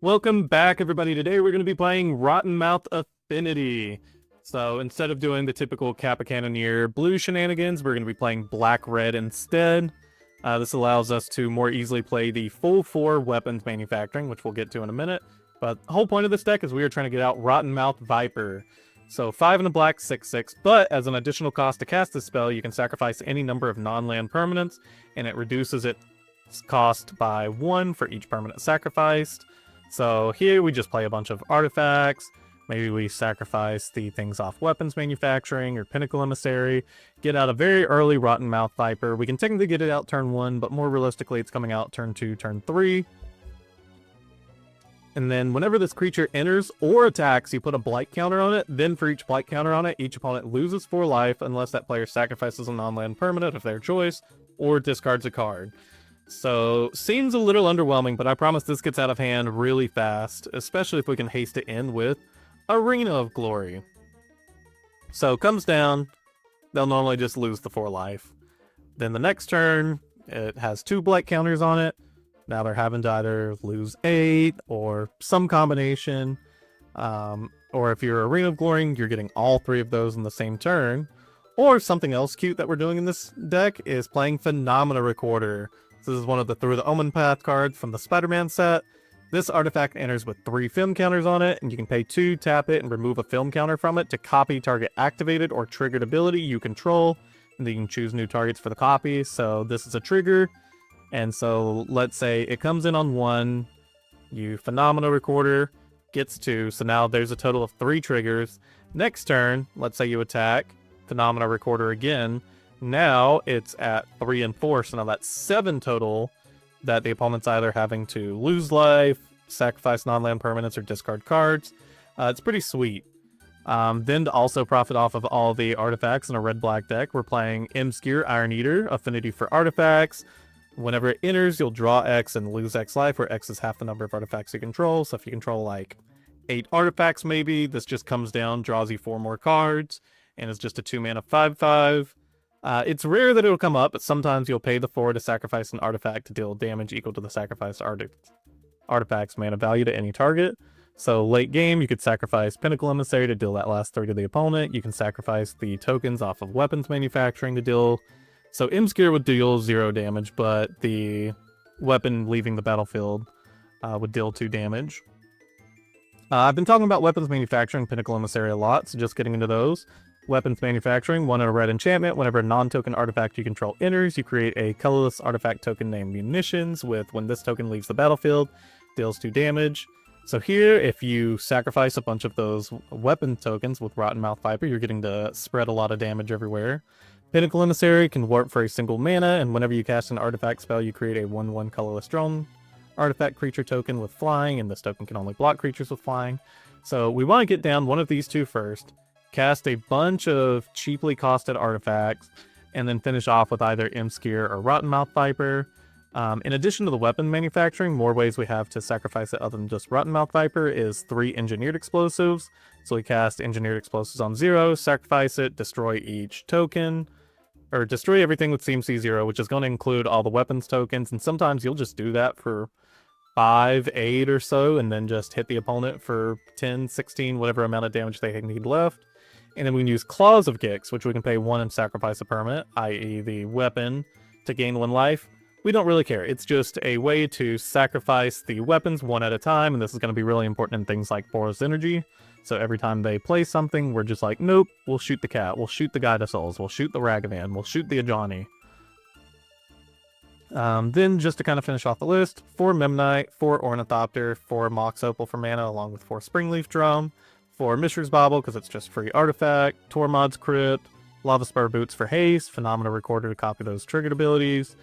Welcome back, everybody. Today we're going to be playing Rottenmouth Affinity. So instead of doing the typical Kappa Cannoneer blue shenanigans, we're going to be playing black-red instead. This allows us to more easily play the full 4 weapons manufacturing, which we'll get to in a minute. But the whole point of this deck is we are trying to get out Rottenmouth Viper. So 5 in a black, 6/6, but as an additional cost to cast this spell, you can sacrifice any number of non-land permanents, and it reduces its cost by 1 for each permanent sacrificed. So here we just play a bunch of artifacts. Maybe we sacrifice the things off weapons manufacturing or Pinnacle Emissary. Get out a very early Rottenmouth Viper. We can technically get it out turn 1, but more realistically it's coming out turn 2, turn 3. And then whenever this creature enters or attacks, you put a blight counter on it. Then for each blight counter on it, each opponent loses 4 life unless that player sacrifices a non-land permanent of their choice or discards a card. So, seems a little underwhelming, but I promise this gets out of hand really fast, especially if we can haste it in with Arena of Glory. So, comes down, they'll normally just lose the 4 life. Then the next turn, it has 2 blight counters on it. Now they're having to either lose 8, or some combination. Or if you're Arena of Glory, you're getting all 3 of those in the same turn. Or something else cute that we're doing in this deck is playing Phenomena Recorder. This is one of the Through the Omen Path cards from the Spider-Man set. This artifact enters with 3 film counters on it, and you can pay 2, tap it, and remove a film counter from it to copy target activated or triggered ability you control. And then you can choose new targets for the copy. So this is a trigger. And so let's say it comes in on 1, you Phenomena Recorder, gets 2, so now there's a total of 3 triggers. Next turn, let's say you attack, Phenomena Recorder again. Now it's at 3 and 4, so now that's 7 total that the opponent's either having to lose life, sacrifice non-land permanents, or discard cards. It's pretty sweet. Then to also profit off of all the artifacts in a red-black deck, we're playing Imskir Iron-Eater, Affinity for artifacts. Whenever it enters, you'll draw X and lose X life, where X is half the number of artifacts you control. So if you control like 8 artifacts maybe, this just comes down, draws you 4 more cards, and is just a 2-mana 5/5. It's rare that it'll come up, but sometimes you'll pay the 4 to sacrifice an artifact to deal damage equal to the sacrificed artifact's mana value to any target. So late game, you could sacrifice Pinnacle Emissary to deal that last 3 to the opponent. You can sacrifice the tokens off of weapons manufacturing to deal. So Imskir would deal 0 damage, but the weapon leaving the battlefield would deal 2 damage. I've been talking about weapons manufacturing Pinnacle Emissary a lot, so just getting into those. Weapons manufacturing, 1 in a red enchantment. Whenever a non-token artifact you control enters, you create a colorless artifact token named Munitions, with when this token leaves the battlefield, deals 2 damage. So here, if you sacrifice a bunch of those weapon tokens with Rottenmouth Viper, you're getting to spread a lot of damage everywhere. Pinnacle Emissary can warp for a single mana, and whenever you cast an artifact spell, you create a 1/1 colorless drone artifact creature token with flying, and this token can only block creatures with flying. So we want to get down one of these 2 first. Cast a bunch of cheaply costed artifacts, and then finish off with either Imskir or Rottenmouth Viper. In addition to the weapon manufacturing, more ways we have to sacrifice it other than just Rottenmouth Viper is 3 Engineered Explosives. So we cast Engineered Explosives on 0, sacrifice it, destroy each token, or destroy everything with CMC 0, which is going to include all the weapons tokens, and sometimes you'll just do that for 5, 8 or so, and then just hit the opponent for 10, 16, whatever amount of damage they need left. And then we can use Claws of Gix, which we can pay 1 and sacrifice a permanent, i.e. the weapon, to gain 1 life. We don't really care. It's just a way to sacrifice the weapons 1 at a time, and this is going to be really important in things like Boros Energy. So every time they play something, we're just like, nope, we'll shoot the cat, we'll shoot the Guide of Souls, we'll shoot the Ragavan, we'll shoot the Ajani. Then just to kind of finish off the list, 4 Memnite, 4 Ornithopter, 4 Mox Opal for mana, along with 4 Springleaf Drum, 4 Mishra's Bauble, because it's just free artifact, Tormod's Crypt, Lavaspur Boots for haste, Phenomena Recorder to copy those triggered abilities,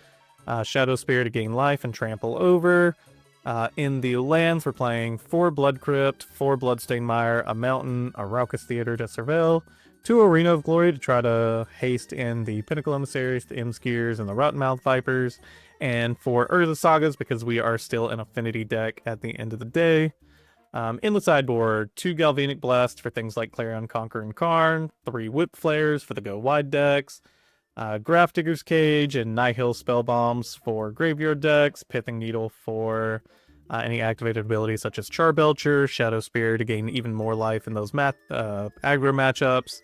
Shadowspear to gain life and trample over. In the lands, we're playing 4 Blood Crypt, 4 Bloodstained Mire, a Mountain, a Raucous Theater to surveil, 2 Arena of Glory to try to haste in the Pinnacle Emissaries, the Imskirs, and the Rottenmouth Vipers, and 4 Urza Sagas because we are still an Affinity deck at the end of the day. In the sideboard, 2 Galvanic Blast for things like Clarion, Conquer, and Karn, 3 Whip Flares for the Go Wide decks, Grafdigger's Cage and Nihil Spellbombs for graveyard decks, Pithing Needle for Any activated abilities such as Charbelcher, Shadowspear to gain even more life in those aggro matchups.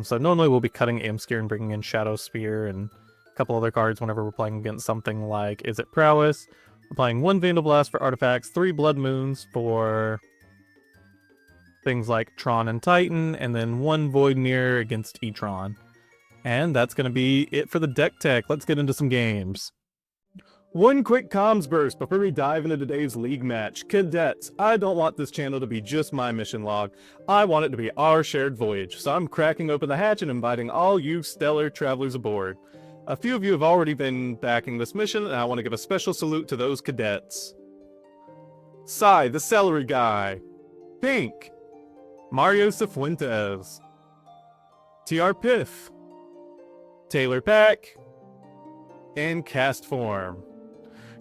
So normally we'll be cutting Imskir and bringing in Shadowspear and a couple other cards whenever we're playing against something like Izzet Prowess. We're playing 1 Vandal Blast for artifacts, 3 Blood Moons for things like Tron and Titan, and then 1 Voidnir against Etron. And that's going to be it for the deck tech. Let's get into some games. One quick comms burst before we dive into today's league match. Cadets, I don't want this channel to be just my mission log. I want it to be our shared voyage, so I'm cracking open the hatch and inviting all you stellar travelers aboard. A few of you have already been backing this mission, and I want to give a special salute to those cadets. Sai, the celery guy. Pink. Mario Cifuentes. TR Piff. Taylor Pack. And Cast Form.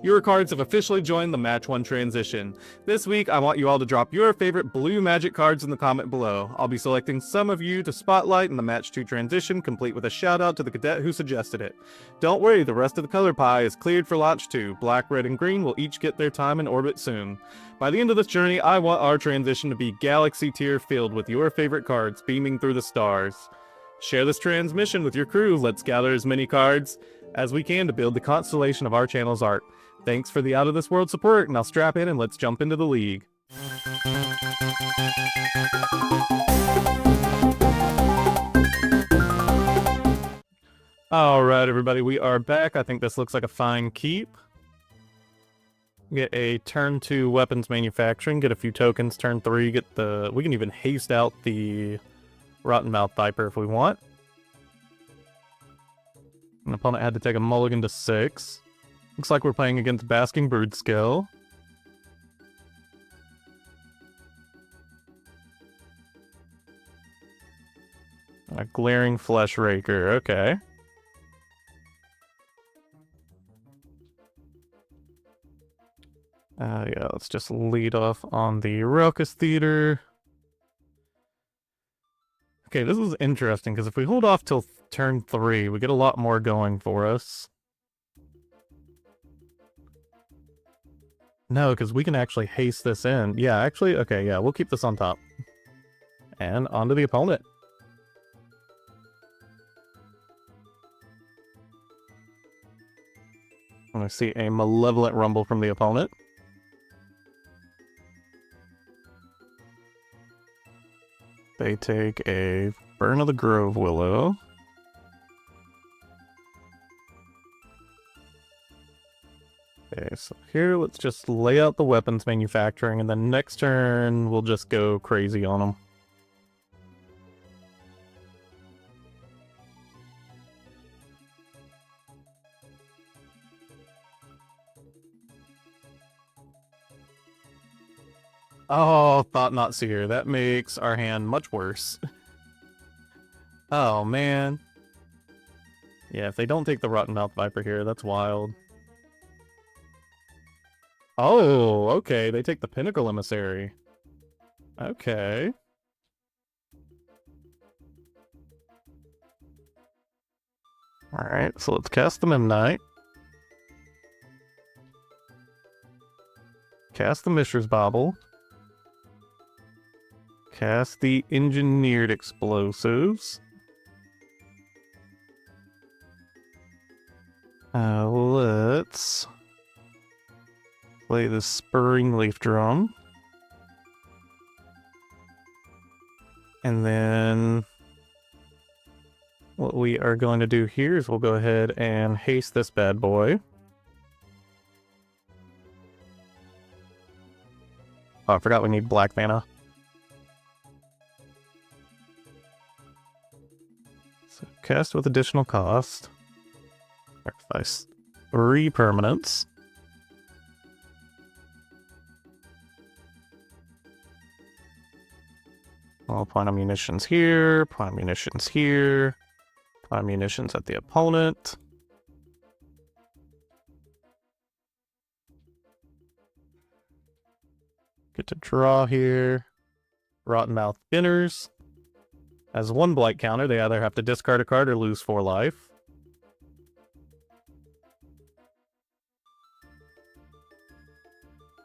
Your cards have officially joined the Match 1 transition. This week, I want you all to drop your favorite blue magic cards in the comment below. I'll be selecting some of you to spotlight in the Match 2 transition, complete with a shout out to the cadet who suggested it. Don't worry, the rest of the color pie is cleared for launch 2. Black, red, and green will each get their time in orbit soon. By the end of this journey, I want our transition to be galaxy tier filled with your favorite cards beaming through the stars. Share this transmission with your crew. Let's gather as many cards as we can to build the constellation of our channel's art. Thanks for the out-of-this-world support, and I'll strap in and let's jump into the league. Alright, everybody, we are back. I think this looks like a fine keep. Get a turn 2 weapons manufacturing, get a few tokens, turn 3, get the... We can even haste out the Rottenmouth Viper if we want. An opponent had to take a mulligan to 6. Looks like we're playing against Basking Broodscale. A Glaring Flesh Raker, okay. Yeah, let's just lead off on the Raucous Theater. Okay, this is interesting, because if we hold off till turn 3, we get a lot more going for us. No, because we can actually haste this in. Yeah, actually, okay, yeah, we'll keep this on top. And onto the opponent. I see a Malevolent Rumble from the opponent. They take a Burn of the Grove Willow. Okay, so here let's just lay out the weapons manufacturing, and then next turn we'll just go crazy on them. Oh, Thought Not Seer. That makes our hand much worse. Oh, man. Yeah, if they don't take the Rottenmouth Viper here, that's wild. Oh, okay. They take the Pinnacle Emissary. Okay. Alright, so let's cast the Memnite. Cast the Mishra's Bauble. Cast the Engineered Explosives. Let's play the Springleaf Drum. And then what we are going to do here is we'll go ahead and haste this bad boy. Oh, I forgot we need black mana. So cast with additional cost. Sacrifice 3 permanents. Well, point of munitions here, point of munitions here, point of munitions at the opponent. Get to draw here. Rottenmouth Spinners. As 1 blight counter, they either have to discard a card or lose 4 life.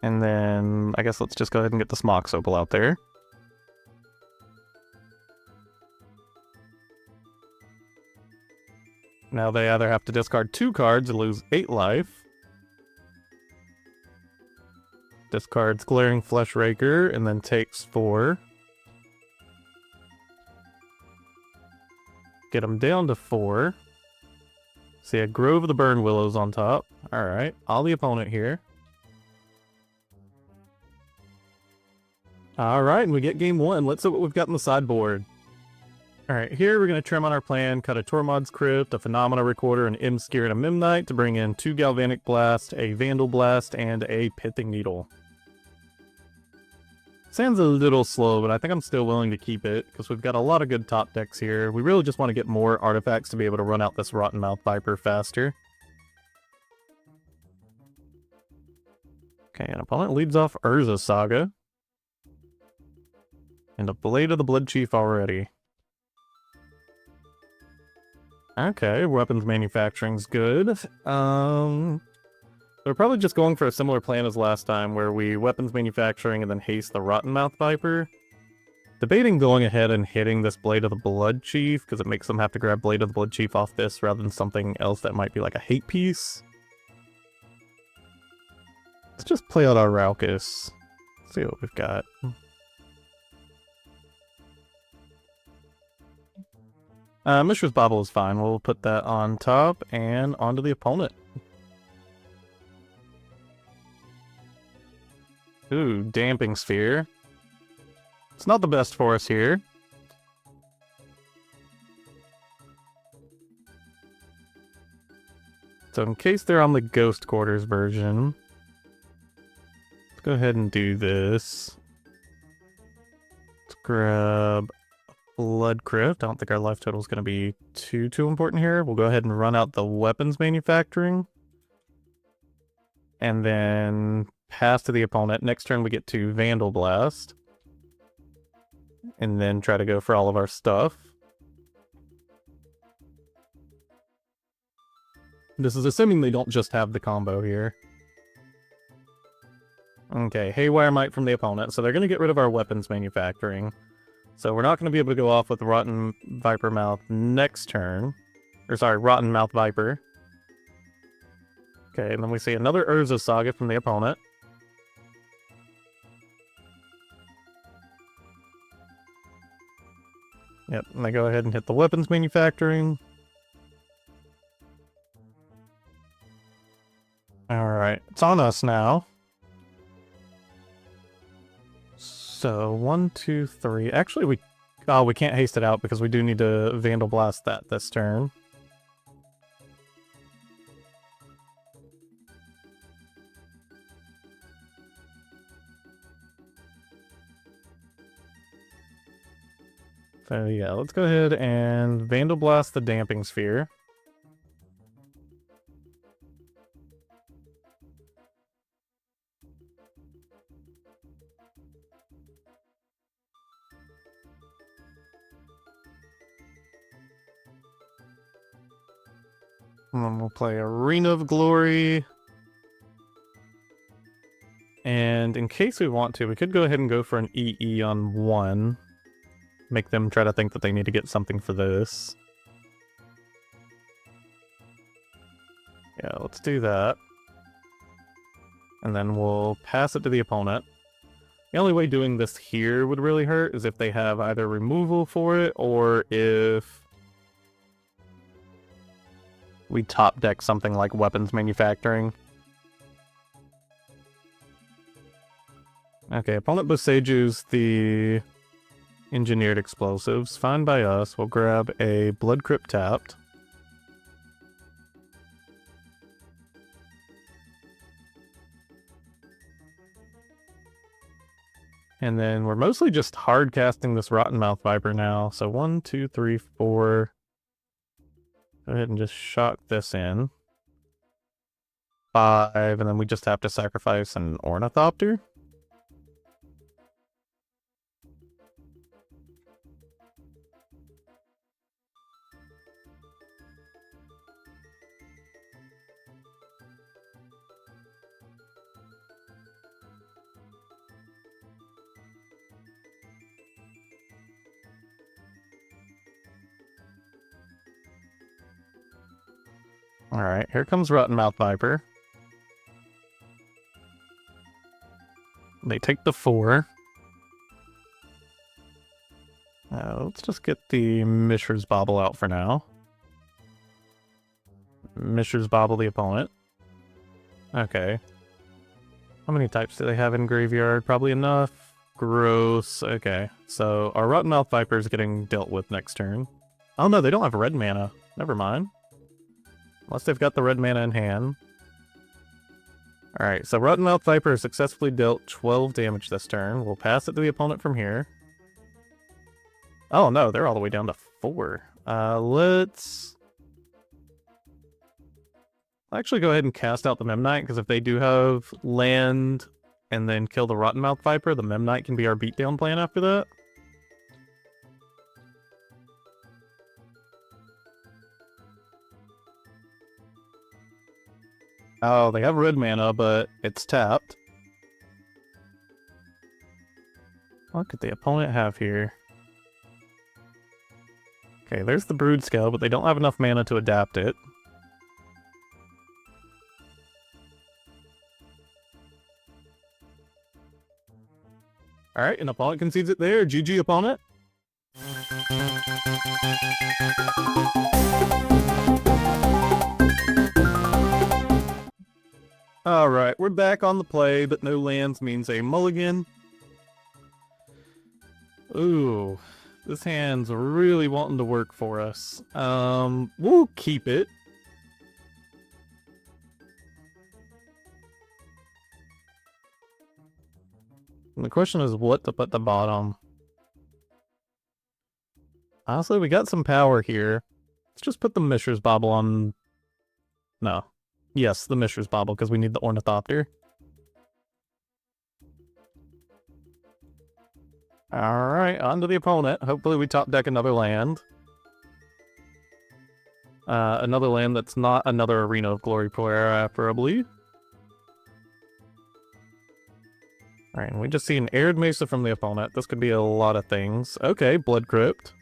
And then I guess let's just go ahead and get this Mox Opal out there. Now they either have to discard 2 cards or lose 8 life. Discards Glaring Flesh Raker and then takes 4. Get them down to 4. See a Grove of the Burn Willows on top. Alright, all the opponent here. Alright, and we get game 1. Let's see what we've got in the sideboard. Alright, here we're going to trim on our plan, cut a Tormod's Crypt, a Phenomena Recorder, an Imskir, and a Memnite to bring in 2 Galvanic Blast, a Vandal Blast, and a Pithing Needle. Sounds a little slow, but I think I'm still willing to keep it, because we've got a lot of good top decks here. We really just want to get more artifacts to be able to run out this Rottenmouth Viper faster. Okay, an opponent leads off Urza Saga. And a Blade of the Blood Chief already. Okay, weapons manufacturing's good. We're probably just going for a similar plan as last time, where we weapons manufacturing and then haste the Rottenmouth Viper. Debating going ahead and hitting this Blade of the Blood Chief, because it makes them have to grab Blade of the Blood Chief off this rather than something else that might be like a hate piece. Let's just play out our Raucous. See what we've got. Mishra's Bauble is fine. We'll put that on top and onto the opponent. Ooh, Damping Sphere. It's not the best for us here. So in case they're on the Ghost Quarters version, let's go ahead and do this. Let's grab Blood Crypt. I don't think our life total is going to be too important here. We'll go ahead and run out the weapons manufacturing. And then pass to the opponent. Next turn we get to Vandal Blast. And then try to go for all of our stuff. This is assuming they don't just have the combo here. Okay, Haywire Might from the opponent. So they're going to get rid of our weapons manufacturing. So we're not going to be able to go off with Rotten Viper Mouth next turn. Or sorry, Rottenmouth Viper. Okay, and then we see another Urza Saga from the opponent. Yep, and they go ahead and hit the weapons manufacturing. Alright, it's on us now. So, 1, 2, 3. Actually, we can't haste it out because we do need to Vandal Blast that this turn. So yeah, let's go ahead and Vandal Blast the Damping Sphere. And then we'll play Arena of Glory. And in case we want to, we could go ahead and go for an EE on 1. Make them try to think that they need to get something for this. Yeah, let's do that. And then we'll pass it to the opponent. The only way doing this here would really hurt is if they have either removal for it, or if we top deck something like weapons manufacturing. Okay, opponent Boseju's the engineered explosives. Fine by us. We'll grab a Blood Crypt tapped. And then we're mostly just hard casting this Rottenmouth Viper now. So 1, 2, 3, 4. Go ahead and just shock this in. 5, and then we just have to sacrifice an Ornithopter. Alright, here comes Rottenmouth Viper. They take the 4. Let's just get the Mishra's Bauble out for now. Mishra's Bauble the opponent. Okay. How many types do they have in graveyard? Probably enough. Gross. Okay. So our Rottenmouth Viper is getting dealt with next turn. Oh no, they don't have red mana. Never mind. Unless they've got the red mana in hand. Alright, so Rottenmouth Viper successfully dealt 12 damage this turn. We'll pass it to the opponent from here. Oh no, they're all the way down to 4. Let's actually go ahead and cast out the Memnite, because if they do have land and then kill the Rottenmouth Viper, the Memnite can be our beatdown plan after that. Oh, they have red mana, but it's tapped. What could the opponent have here? Okay, there's the Broodscale, but they don't have enough mana to adapt it. Alright, an opponent concedes it there. GG, opponent. Alright, we're back on the play, but no lands means a mulligan. Ooh, this hand's really wanting to work for us. We'll keep it. And the question is what to put the bottom. Honestly, we got some power here. Let's just put the Mishra's Bauble on... No. Yes, the Mishra's Bauble, because we need the Ornithopter. Alright, on to the opponent. Hopefully we top deck another land. Another land that's not another Arena of Glory preferably. Alright, and we just see an Arid Mesa from the opponent. This could be a lot of things. Okay, Blood Crypt.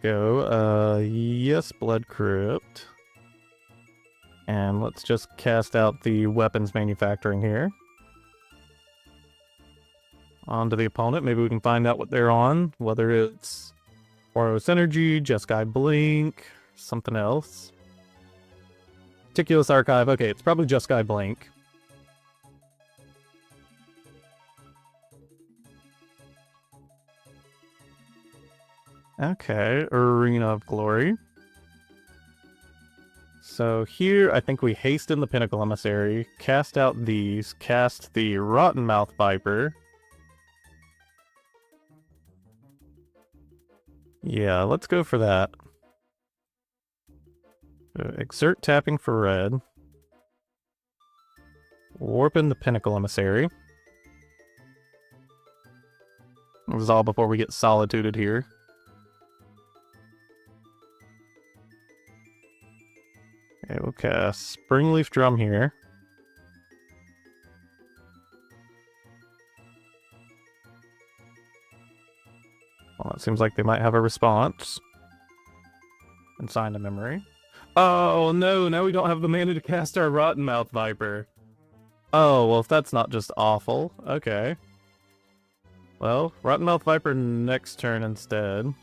Go, yes, Blood Crypt. And let's just cast out the weapons manufacturing here. On to the opponent. Maybe we can find out what they're on. Whether it's Boros Energy, Jeskai Blink, something else. Meticulous Archive. Okay, it's probably Jeskai Blink. Okay, Arena of Glory. So here, I think we hasten the Pinnacle Emissary, cast out these, cast the Rottenmouth Viper. Yeah, let's go for that. Exert tapping for red. Warping the Pinnacle Emissary. This is all before we get solituded here. Okay, we'll cast Springleaf Drum here. Well, it seems like they might have a response. And sign a memory. Oh no, now we don't have the mana to cast our Rottenmouth Viper. Oh, well if that's not just awful. Okay. Well, Rottenmouth Viper next turn instead.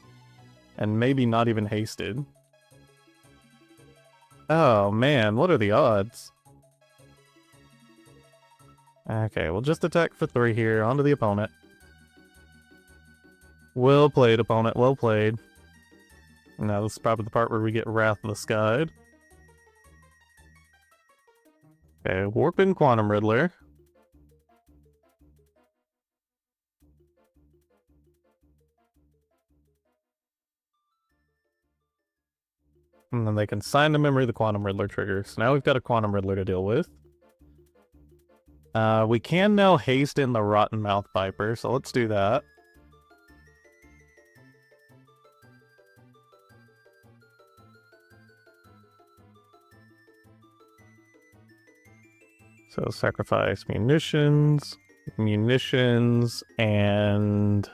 And maybe not even hasted. Oh man, what are the odds? Okay, we'll just attack for 3 here, onto the opponent. Well played, opponent, well played. Now this is probably the part where we get Wrath of the Skyed. Okay, Warping Quantum Riddler. And then they can sign to memory the Quantum Riddler trigger. So now we've got a Quantum Riddler to deal with. We can now haste in the Rottenmouth Viper, so let's do that. So sacrifice munitions, and...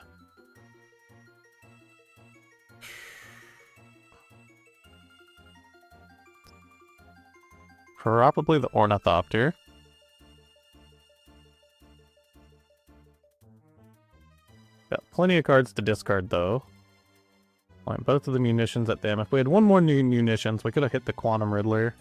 Probably the Ornithopter. Got plenty of cards to discard, though. Point both of the munitions at them. If we had one more new munitions, we could have hit the Quantum Riddler.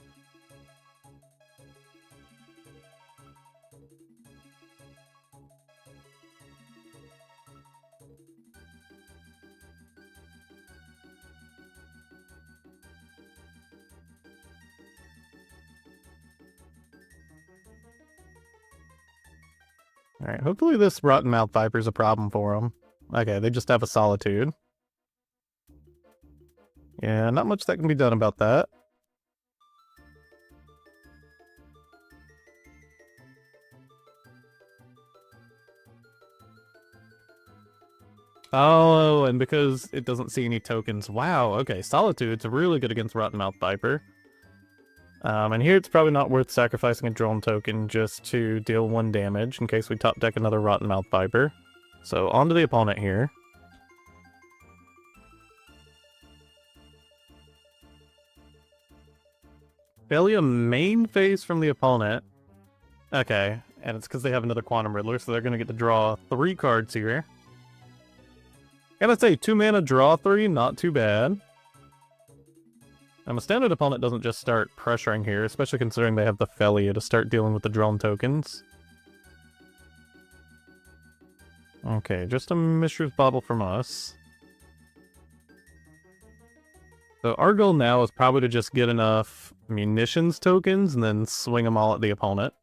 Alright, hopefully this Rottenmouth Viper is a problem for them. Okay, they just have a Solitude. Yeah, not much that can be done about that. Oh, and because it doesn't see any tokens. Wow, okay, Solitude's really good against Rottenmouth Viper. And here it's probably not worth sacrificing a drone token just to deal 1 damage in case we top deck another Rottenmouth Viper. So on to the opponent here. Failure main phase from the opponent. Okay, and it's because they have another Quantum Riddler, so they're going to get to draw 3 cards here. Gotta say, 2 mana draw 3, not too bad. A standard opponent doesn't just start pressuring here, especially considering they have the Felia to start dealing with the drone tokens. Okay, just a Mishra's Bauble from us. So our goal now is probably to just get enough munitions tokens and then swing them all at the opponent.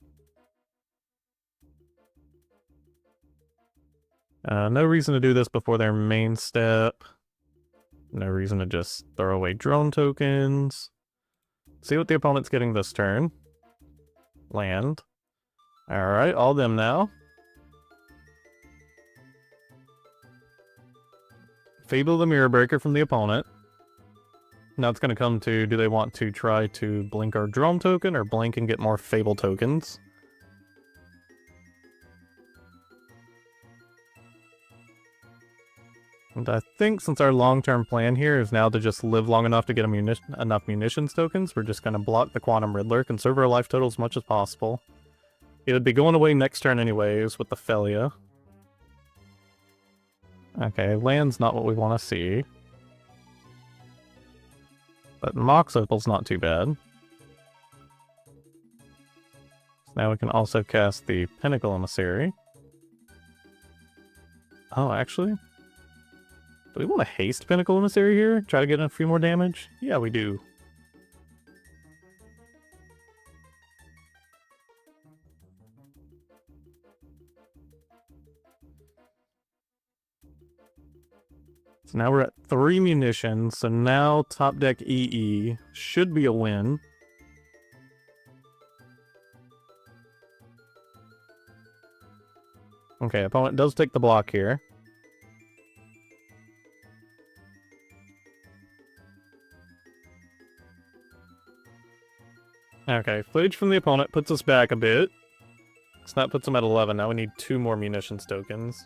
No reason to do this before their main step. No reason to just throw away drone tokens. See what the opponent's getting this turn. Land. Alright, all them now. Fable the Mirror Breaker from the opponent. Now it's going to come to, do they want to try to blink our drone token or blink and get more Fable tokens? And I think since our long-term plan here is now to just live long enough to get enough munitions tokens, we're just going to block the Quantum Riddler, conserve our life total as much as possible. It would be going away next turn anyways with the Felia. Okay, land's not what we want to see. But Mox Opal's not too bad. So now we can also cast the Pinnacle Emissary. Oh, actually? Do we want to haste Pinnacle Emissary here? Try to get a few more damage? Yeah, we do. So now we're at 3 munitions, so now top deck EE should be a win. Okay, opponent does take the block here. Okay, footage from the opponent puts us back a bit. So that puts them at 11. Now we need 2 more munitions tokens.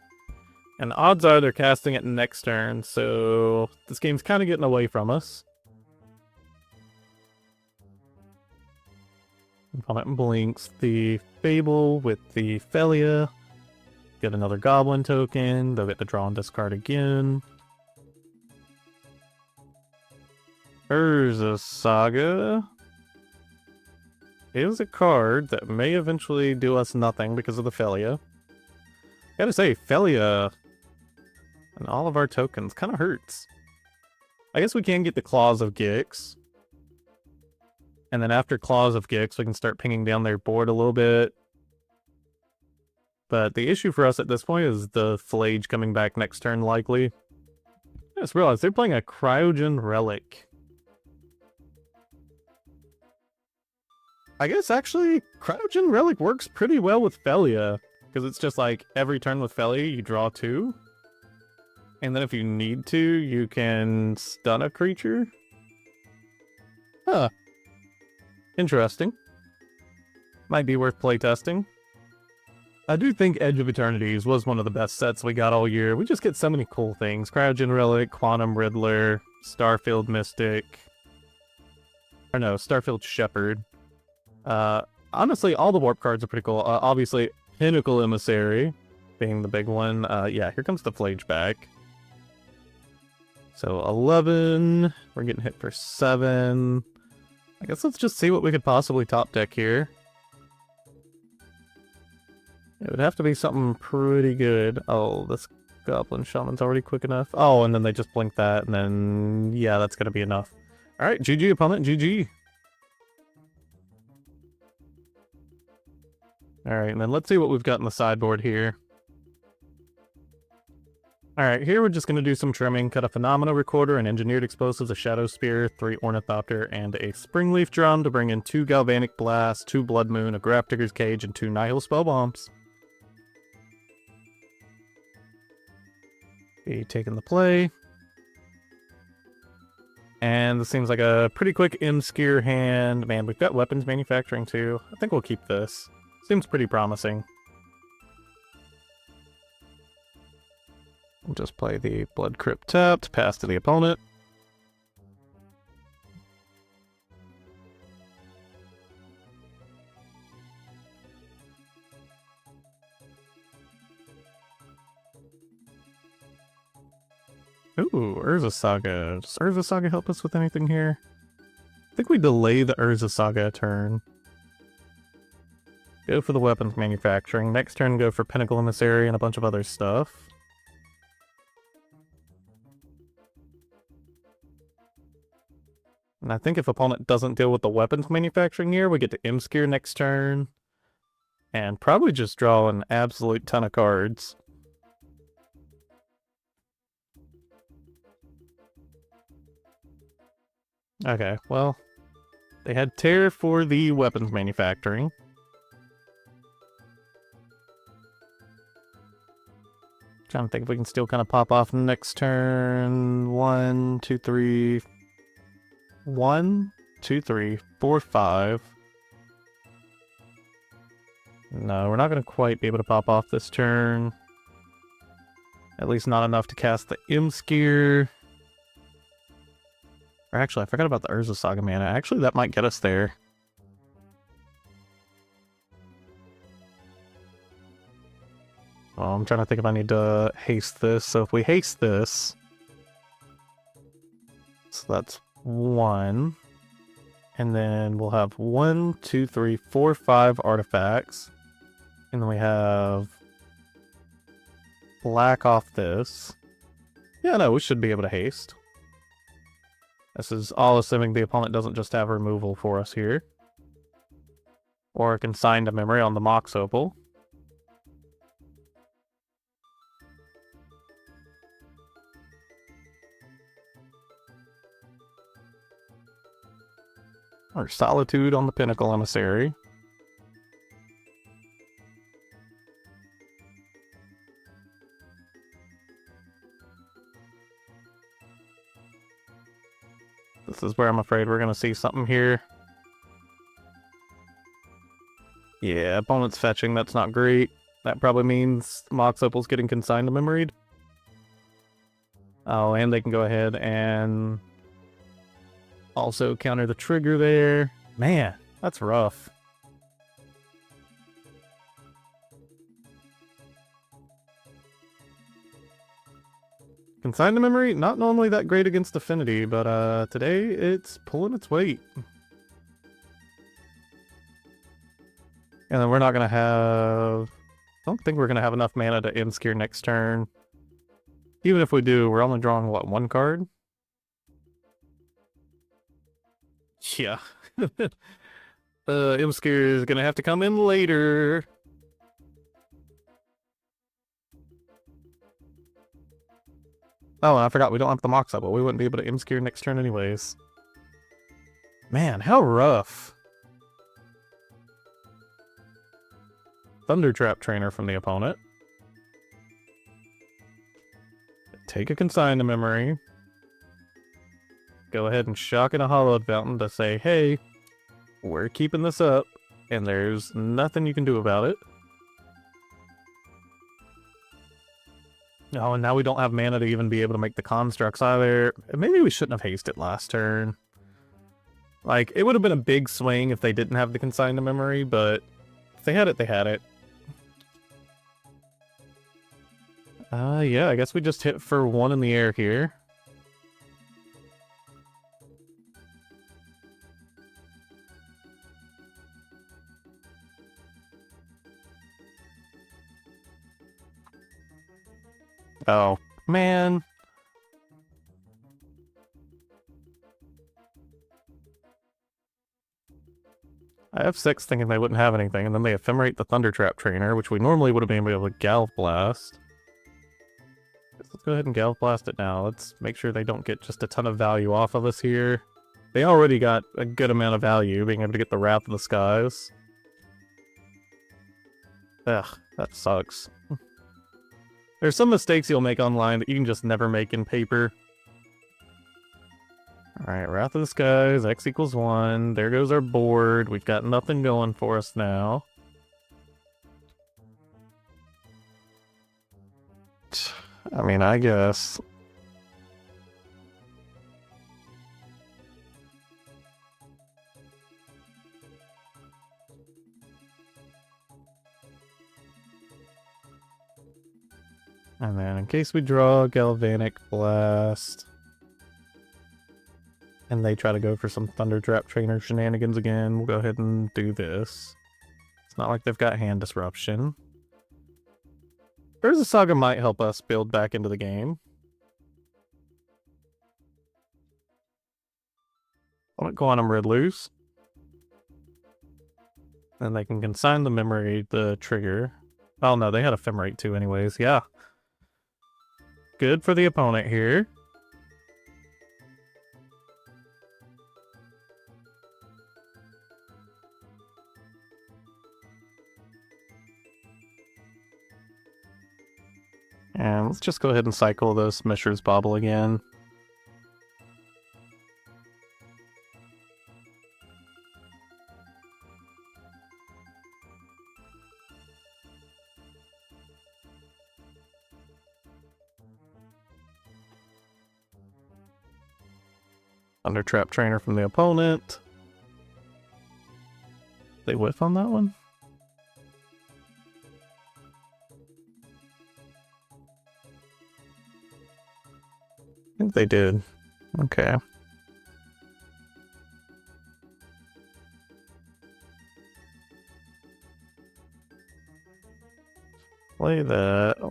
And odds are they're casting it next turn, so this game's kind of getting away from us. Opponent blinks the Fable with the Felia. Get another Goblin token. They'll get to draw and discard again. Urza Saga is a card that may eventually do us nothing because of the Felia. Gotta say, Felia and all of our tokens kind of hurts. I guess we can get the Claws of Gix. And then after Claws of Gix, we can start pinging down their board a little bit. But the issue for us at this point is the Flage coming back next turn, likely. I just realized they're playing a Cryogen Relic. I guess actually, Cryogen Relic works pretty well with Felia. Because it's just like, every turn with Felia, you draw 2. And then if you need to, you can stun a creature. Huh. Interesting. Might be worth playtesting. I do think Edge of Eternities was one of the best sets we got all year. We just get so many cool things. Cryogen Relic, Quantum Riddler, Starfield Mystic. Or no, Starfield Shepherd. Honestly, all the warp cards are pretty cool. Obviously, Pinnacle Emissary being the big one. Yeah, here comes the Flage back. So 11, we're getting hit for 7. I guess let's just see what we could possibly top deck here. It would have to be something pretty good. Oh, this Goblin Shaman's already quick enough. Oh, and then they just blink that, and then, yeah, that's gonna be enough. Alright, GG opponent, GG. Alright, and then let's see what we've got in the sideboard here. Alright, here we're just going to do some trimming, cut a Phenomena Recorder, an Engineered Explosives, a Shadowspear, 3 Ornithopter, and a Springleaf Drum to bring in 2 Galvanic Blasts, 2 Blood Moon, a Grafdigger's Cage, and 2 Nihil Spellbombs. Be taking the play. And this seems like a pretty quick Imskir hand. Man, we've got weapons manufacturing too. I think we'll keep this. Seems pretty promising. We'll just play the Blood Crypt tapped, pass to the opponent. Ooh, Urza Saga. Does Urza Saga help us with anything here? I think we delay the Urza Saga a turn. Go for the weapons manufacturing. Next turn, go for Pinnacle Emissary and a bunch of other stuff. And I think if opponent doesn't deal with the weapons manufacturing here, we get to Imskir next turn. And probably just draw an absolute ton of cards. Okay, well, they had Tear for the weapons manufacturing. Trying to think if we can still kind of pop off next turn. 1, 2, 3... 1, 2, 3, 4, 5. No, we're not going to quite be able to pop off this turn. At least not enough to cast the Imskir. Or actually, I forgot about the Urza Saga mana. Actually, that might get us there. Well, I'm trying to think if I need to haste this. So if we haste this... So that's 1. And then we'll have 1, 2, 3, 4, 5 artifacts. And then we have black off this. Yeah, no, we should be able to haste. This is all assuming the opponent doesn't just have removal for us here. Or consigned to memory on the Mox Opal. Or Solitude on the Pinnacle Emissary. This is where I'm afraid we're going to see something here. Yeah, opponent's fetching, that's not great. That probably means Mox Opal's getting consigned to memory. Oh, and they can go ahead and also counter the trigger there. Man, that's rough. Consigned to memory, not normally that great against Affinity, but today it's pulling its weight. And then we're not going to have... I don't think we're going to have enough mana to Imskir next turn. Even if we do, we're only drawing, what, 1 card? Yeah. Imskir is going to have to come in later. Oh, I forgot, we don't have the Mox Opal. We wouldn't be able to Imskir next turn anyways. Man, how rough. Thunder Trap Trainer from the opponent. Take a consign to memory. Go ahead and shock in a Hollowed Fountain to say, hey, we're keeping this up, and there's nothing you can do about it. Oh, and now we don't have mana to even be able to make the constructs either. Maybe we shouldn't have hasted last turn. Like, it would have been a big swing if they didn't have the consign to memory, but if they had it, they had it. Yeah, I guess we just hit for 1 in the air here. Oh, man. I have 6 thinking they wouldn't have anything, and then they ephemerate the Thundertrap Trainer, which we normally would have been able to Galv Blast. Let's go ahead and Galv Blast it now. Let's make sure they don't get just a ton of value off of us here. They already got a good amount of value, being able to get the Wrath of the Skies. Ugh, that sucks. There's some mistakes you'll make online that you can just never make in paper. Alright, Wrath of the Skies, X equals 1. There goes our board. We've got nothing going for us now. I mean, I guess. And then in case we draw Galvanic Blast, and they try to go for some Thundertrap Trainer shenanigans again, we'll go ahead and do this. It's not like they've got hand disruption. Urza Saga might help us build back into the game. I'll let Quantum Red loose. And they can consign the memory, the trigger. Oh no, they had Ephemerate too anyways, yeah. Good for the opponent here. And let's just go ahead and cycle this Mishra's Bauble again. Thundertrap Trainer from the opponent. They whiff on that one? I think they did. Okay. Play that. Oh,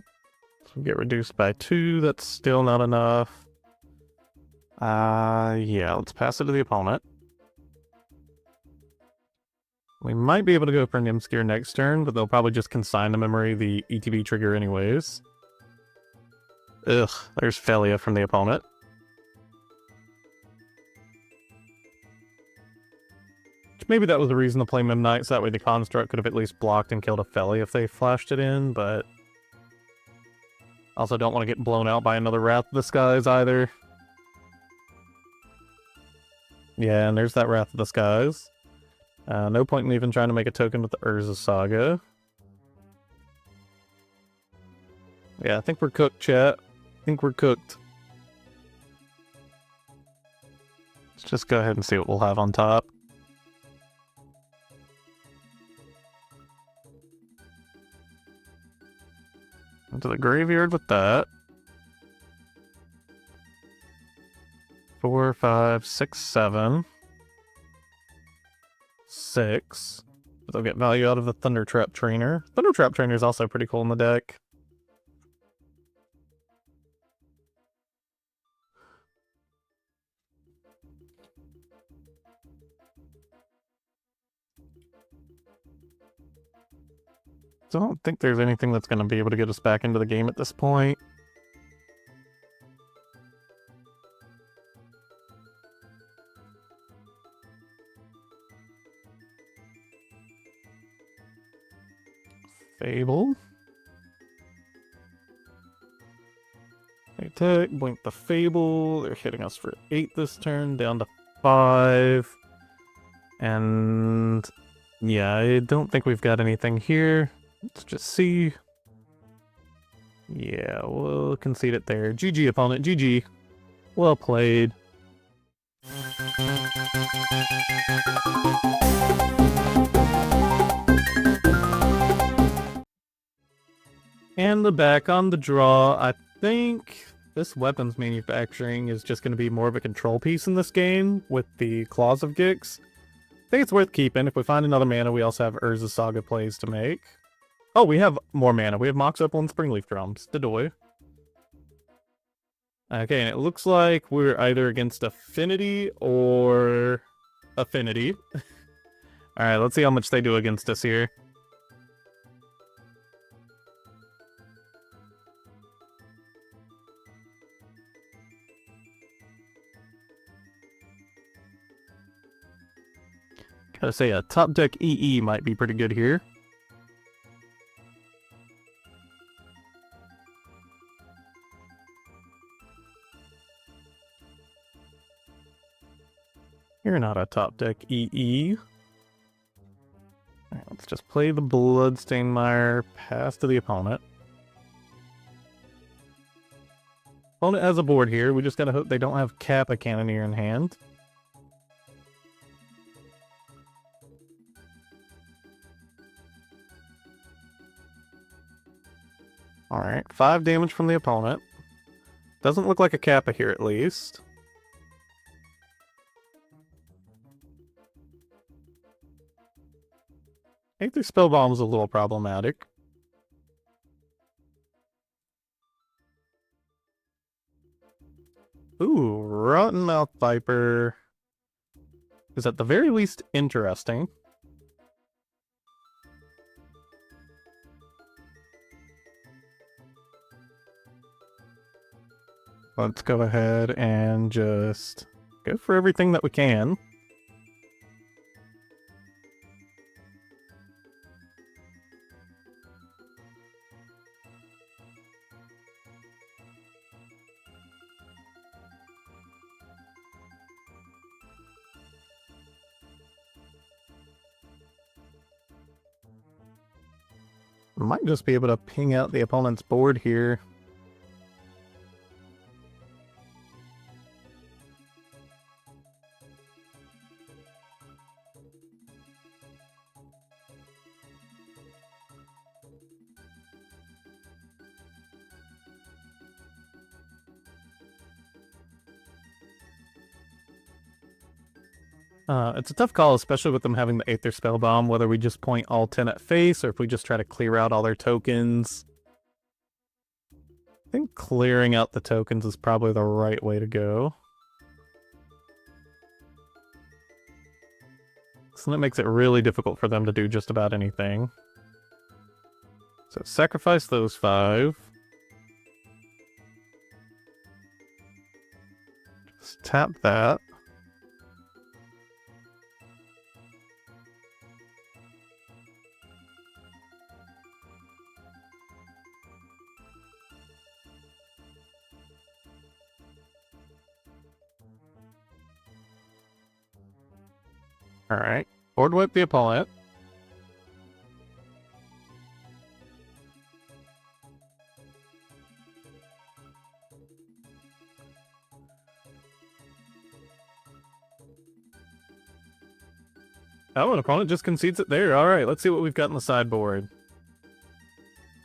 so get reduced by 2. That's still not enough. Yeah, let's pass it to the opponent. We might be able to go for an Imskir next turn, but they'll probably just consign to memory the ETB trigger anyways. Ugh, there's Felia from the opponent. Maybe that was the reason to play Memnite, so that way the Construct could have at least blocked and killed a Felia if they flashed it in, but... also don't want to get blown out by another Wrath of the Skies either. Yeah, and there's that Wrath of the Skies. No point in even trying to make a token with the Urza Saga. Yeah, I think we're cooked, chat. I think we're cooked. Let's just go ahead and see what we'll have on top. Into the graveyard with that. 4, 5, 6, 7. 6. They'll get value out of the Thundertrap Trainer. Thundertrap Trainer is also pretty cool in the deck. Don't think there's anything that's going to be able to get us back into the game at this point. Fable. They attack, blink the Fable. They're hitting us for 8 this turn, down to 5. And yeah, I don't think we've got anything here. Let's just see. Yeah, we'll concede it there. GG, opponent. GG. Well played. And the back on the draw, I think this weapons manufacturing is just going to be more of a control piece in this game with the Claws of Gix. I think it's worth keeping. If we find another mana, we also have Urza Saga plays to make. Oh, we have more mana. We have Mox Opal and Springleaf Drums. Dedoy. Okay, and it looks like we're either against Affinity or Affinity. Alright, let's see how much they do against us here. Gotta say, a top deck EE might be pretty good here. You're not a top deck EE. Alright, let's just play the Bloodstained Mire, pass to the opponent. Opponent has a board here, we just gotta hope they don't have Kappa Cannoneer in hand. Alright, 5 damage from the opponent. Doesn't look like a Kappa here at least. I think their Spellbomb is a little problematic. Ooh, Rottenmouth Viper is at the very least interesting. Let's go ahead and just go for everything that we can. Might just be able to ping out the opponent's board here. It's a tough call, especially with them having the Aether Spellbomb, whether we just point all 10 at face, or if we just try to clear out all their tokens. I think clearing out the tokens is probably the right way to go. So that makes it really difficult for them to do just about anything. So sacrifice those 5. Just tap that. Alright, board wipe the opponent. Oh, an opponent just concedes it there. Alright, let's see what we've got in the sideboard.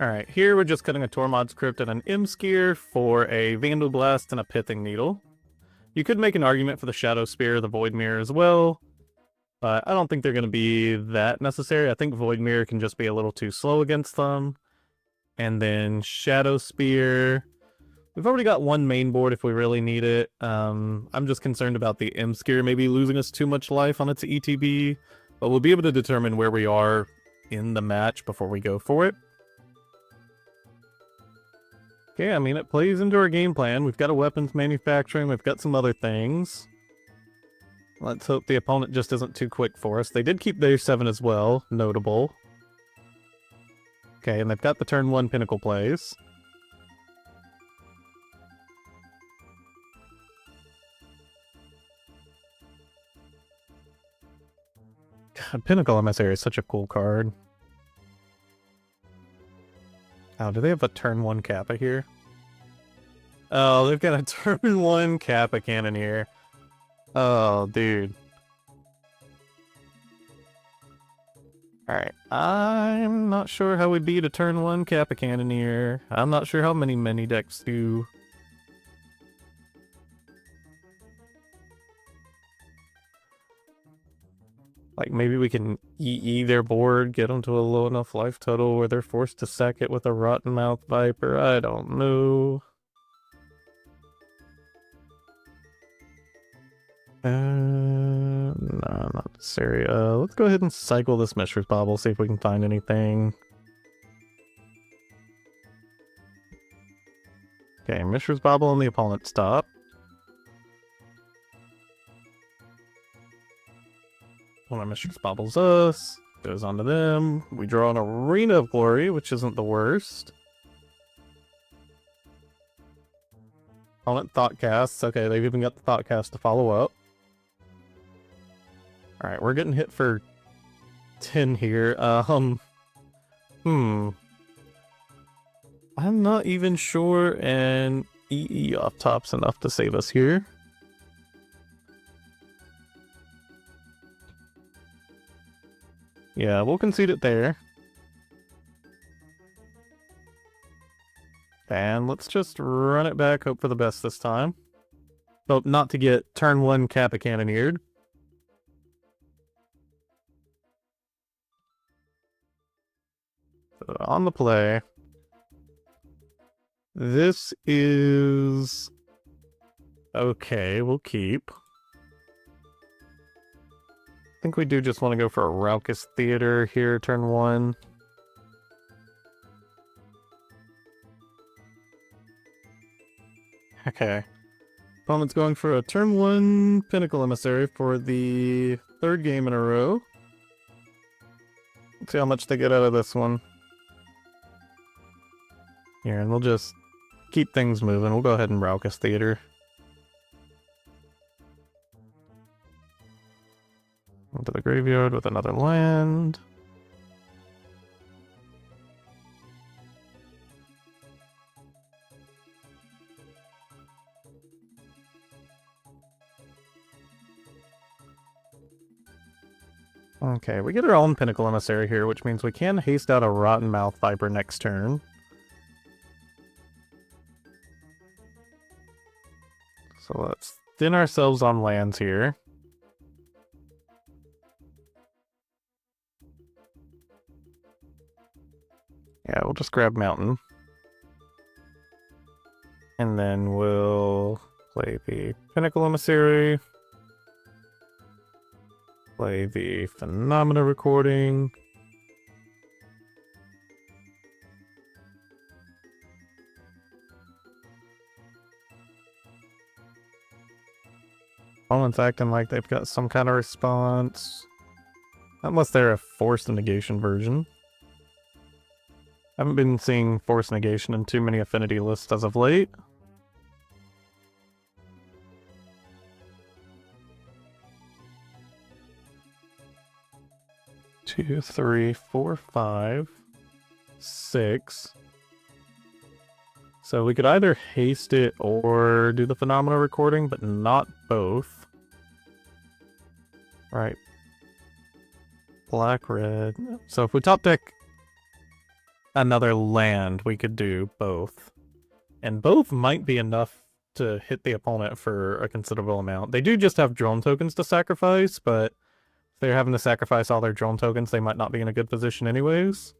Alright, here we're just cutting a Tormod's Crypt and an Imskir for a Vandal Blast and a Pithing Needle. You could make an argument for the Shadowspear or the Void Mirror as well, but I don't think they're going to be that necessary. I think Void Mirror can just be a little too slow against them. And then Shadowspear. We've already got one main board if we really need it. I'm just concerned about the Imskir maybe losing us too much life on its ETB, but we'll be able to determine where we are in the match before we go for it. Okay, I mean, it plays into our game plan. We've got a weapons manufacturing, we've got some other things. Let's hope the opponent just isn't too quick for us. They did keep their 7 as well, notable. Okay, and they've got the turn 1 Pinnacle plays. God, Pinnacle Emissary is such a cool card. Oh, do they have a turn 1 Kappa here? Oh, they've got a turn 1 Kappa Cannoneer. Oh, dude. Alright, I'm not sure how we beat a turn 1 Kappa Cannoneer. I'm not sure how many decks do. Like, maybe we can EE their board, get them to a low enough life total where they're forced to sack it with a Rottenmouth Viper. I don't know. No, not necessary. Let's go ahead and cycle this Mishra's Bauble, see if we can find anything. Okay, Mishra's Bauble on the opponent's top. One of Mishra's Baubles us, goes on to them. We draw an Arena of Glory, which isn't the worst. Opponent Thoughtcasts. Okay, they've even got the Thoughtcast to follow up. Alright, we're getting hit for 10 here. I'm not even sure an EE off top's enough to save us here. Yeah, we'll concede it there. And let's just run it back, hope for the best this time. Hope not to get turn 1 Kappa Cannoneered. So on the play. This is... okay, we'll keep. I think we do just want to go for a Raucous Theater here, turn 1. Okay. Opponent's going for a turn 1 Pinnacle Emissary for the 3rd game in a row. Let's see how much they get out of this one. Here, and we'll just keep things moving. We'll go ahead and Raucous Theater. Into the graveyard with another land. Okay, we get our own Pinnacle Emissary here, which means we can haste out a Rottenmouth Viper next turn. So let's thin ourselves on lands here. Yeah, we'll just grab Mountain. And then we'll play the Pinnacle Emissary. Play the Phenomena Recording. Opponent's acting like they've got some kind of response. Unless they're a Forced Negation version. Haven't been seeing Forced Negation in too many Affinity lists as of late. Two, three, four, 5, 6. So we could either haste it or do the Phenomena Recording, but not both. Right. Black, red. So if we top deck another land, we could do both. And both might be enough to hit the opponent for a considerable amount. They do just have drone tokens to sacrifice, but if they're having to sacrifice all their drone tokens, they might not be in a good position anyways.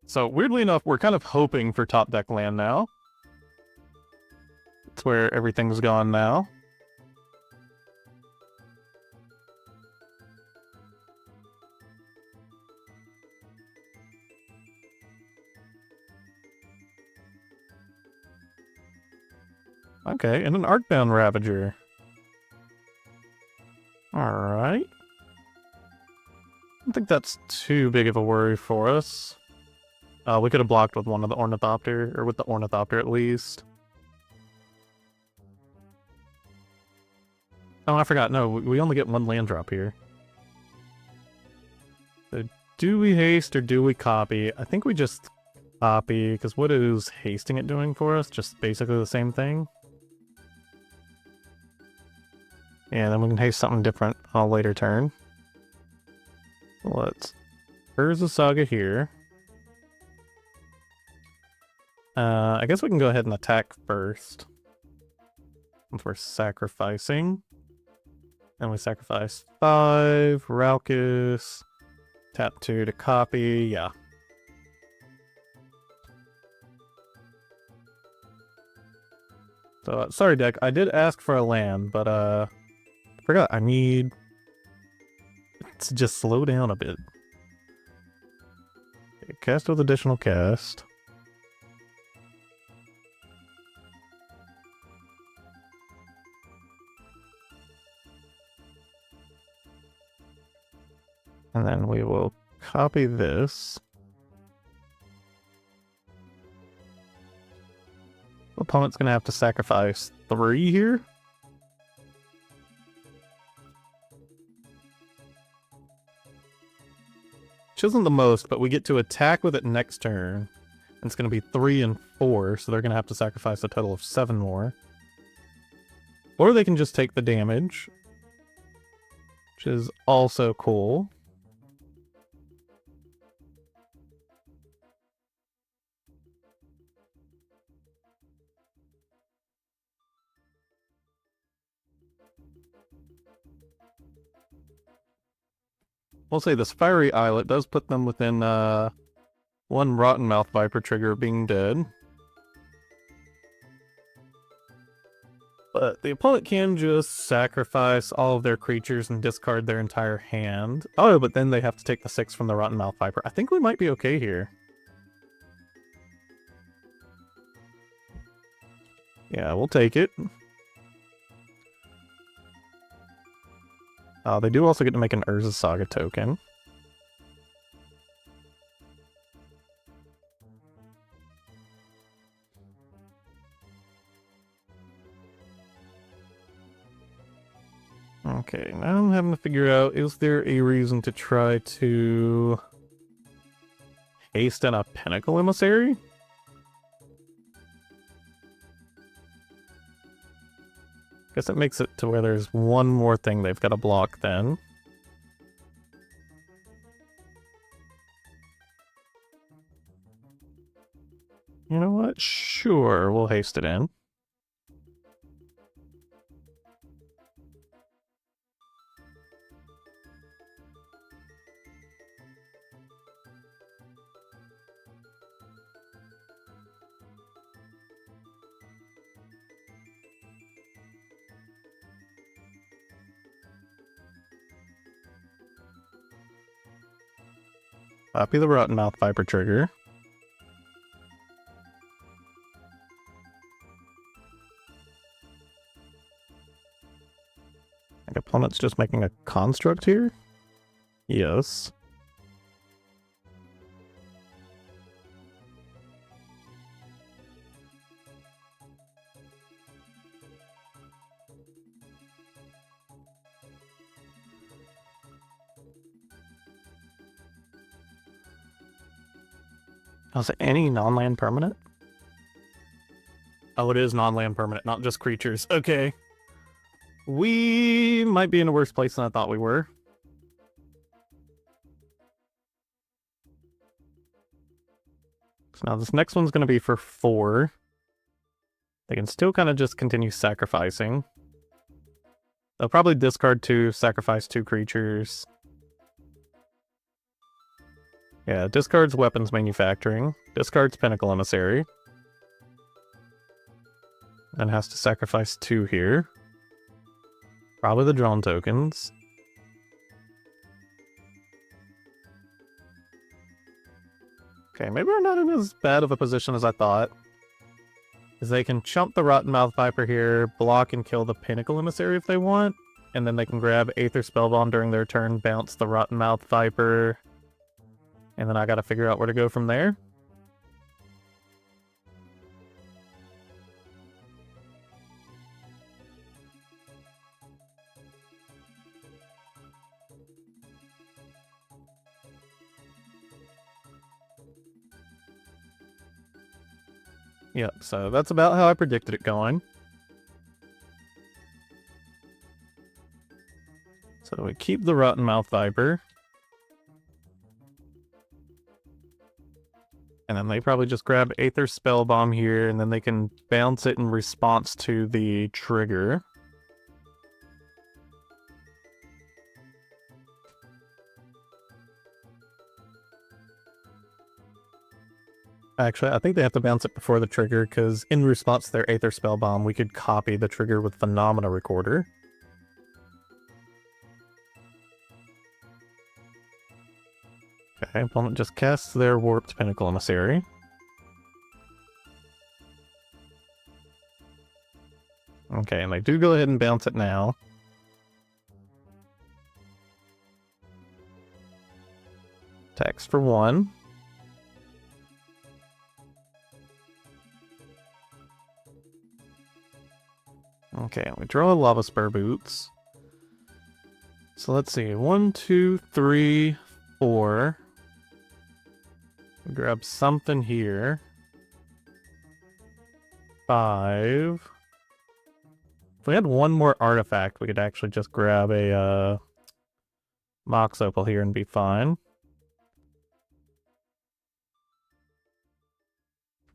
So weirdly enough, we're kind of hoping for top deck land now. That's where everything's gone now. Okay, and an Arcbound Ravager. Alright. I don't think that's too big of a worry for us. We could have blocked with one of the Ornithopter, or with the Ornithopter at least. Oh, I forgot. No, we only get one land drop here. So do we haste or do we copy? I think we just copy, because what is hasting it doing for us? Just basically the same thing. Yeah, then we can haste something different on a later turn. Let's Urza Saga here. I guess we can go ahead and attack first. If we're sacrificing. And we sacrifice 5, Raucous, tap 2 to copy, yeah. So, sorry deck, I did ask for a land, but I forgot I need to just slow down a bit. Okay, cast with additional cast. And then we will copy this. Opponent's gonna have to sacrifice 3 here. Which isn't the most, but we get to attack with it next turn. And it's gonna be 3 and 4, so they're gonna have to sacrifice a total of 7 more. Or they can just take the damage, which is also cool. We'll say this Fiery Islet does put them within one Rottenmouth Viper trigger being dead. But the opponent can just sacrifice all of their creatures and discard their entire hand. Oh, but then they have to take the 6 from the Rottenmouth Viper. I think we might be okay here. Yeah, we'll take it. They do also get to make an Urza Saga token. Okay, now I'm having to figure out, is there a reason to try to haste in a Pinnacle Emissary? Guess it makes it to where there's one more thing they've got to block then. You know what? Sure, we'll haste it in. Copy the Rottenmouth Viper trigger. The opponent's just making a construct here? Yes. Was it any non-land permanent? Oh, it is non-land permanent, not just creatures. Okay. We might be in a worse place than I thought we were. So now this next one's going to be for 4. They can still kind of just continue sacrificing. They'll probably discard 2, sacrifice 2 creatures. Yeah, discards Weapons Manufacturing, discards Pinnacle Emissary, and has to sacrifice 2 here. Probably the drawn tokens. Okay, maybe we're not in as bad of a position as I thought. Because they can chump the Rottenmouth Viper here, block and kill the Pinnacle Emissary if they want, and then they can grab Aether Spellbomb during their turn, bounce the Rottenmouth Viper, and then I gotta figure out where to go from there. Yep, so that's about how I predicted it going. So we keep the Rottenmouth Viper. And then they probably just grab Aether Spellbomb here, and then they can bounce it in response to the trigger. Actually, I think they have to bounce it before the trigger, because in response to their Aether Spellbomb, we could copy the trigger with Phenomena Recorder. Okay, opponent just casts their Warped Pinnacle Emissary. Okay, and they do go ahead and bounce it now. Attacks for 1. Okay, we draw a Lavaspur Boots. So let's see, 1, 2, 3, 4. Grab something here. 5. If we had one more artifact, we could actually just grab a Mox Opal here and be fine.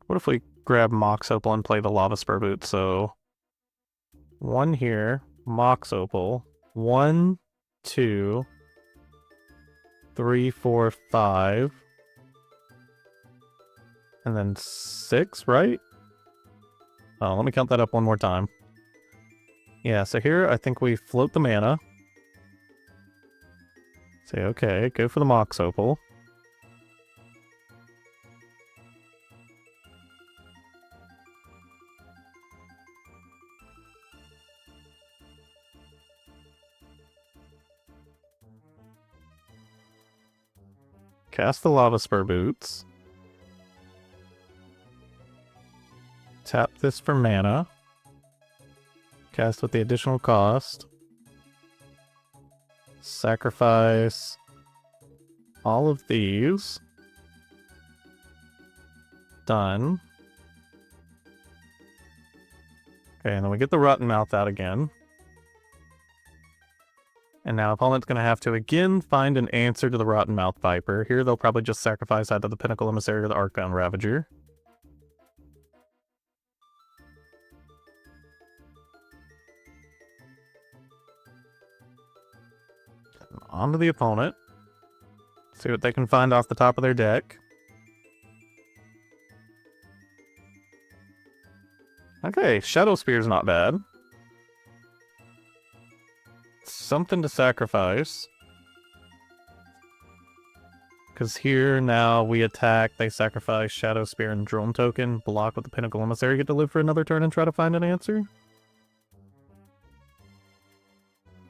What if we grab Mox Opal and play the Lavaspur Boot? So 1 here, Mox Opal, 1, 2, 3, 4, 5, and then 6, right? Oh, let me count that up one more time. Yeah, so here I think we float the mana. Say, okay, go for the Mox Opal. Cast the Lavaspur Boots. Tap this for mana. Cast with the additional cost. Sacrifice all of these. Done. Okay, and then we get the Rottenmouth out again. And now opponent's going to have to again find an answer to the Rottenmouth Viper. Here they'll probably just sacrifice either the Pinnacle Emissary or the Archbound Ravager. On to the opponent. See what they can find off the top of their deck. Okay, Shadowspear's not bad. Something to sacrifice. Because here now we attack, they sacrifice Shadowspear and Drone Token, block with the Pinnacle Emissary, get to live for another turn and try to find an answer.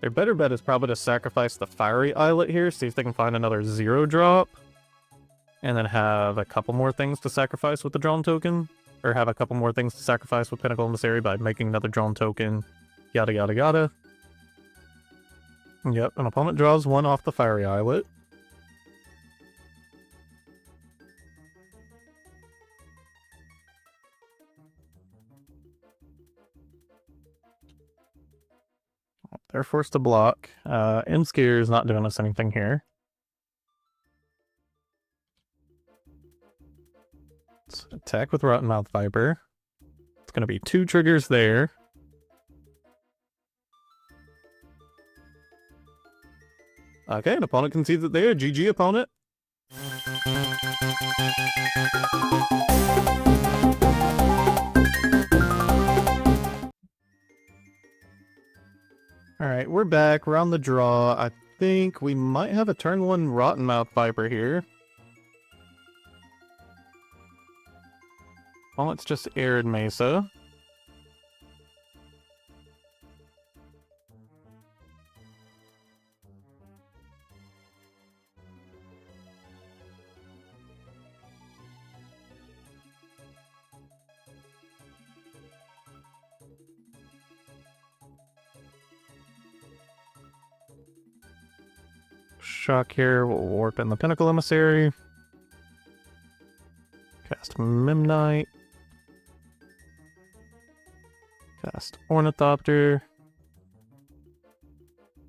Their better bet is probably to sacrifice the Fiery Islet here, see if they can find another 0-drop. And then have a couple more things to sacrifice with the Drone Token. Or have a couple more things to sacrifice with Pinnacle Emissary by making another Drone Token. Yada yada yada. Yep, an opponent draws 1 off the Fiery Islet. They're forced to block. Imskir is not doing us anything here. Let's attack with Rottenmouth Viper. It's going to be 2 triggers there. Okay, an opponent concedes it there. GG, opponent. Alright, we're back. We're on the draw. I think we might have a turn 1 Rottenmouth Viper here. Well, it's just Arid Mesa. Shock here, we'll warp in the Pinnacle Emissary. Cast Memnite. Cast Ornithopter.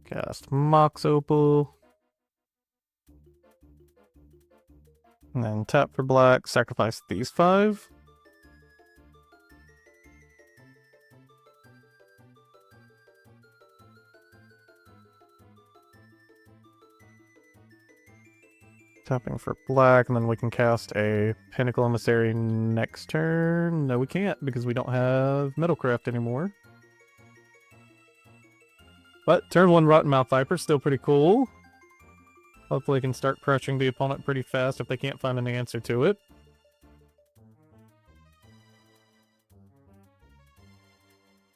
Cast Mox Opal. And then tap for black, sacrifice these 5. Tapping for black, and then we can cast a Pinnacle Emissary next turn. No, we can't, because we don't have Metalcraft anymore. But turn 1 Rottenmouth Viper, still pretty cool. Hopefully we can start pressuring the opponent pretty fast if they can't find an answer to it.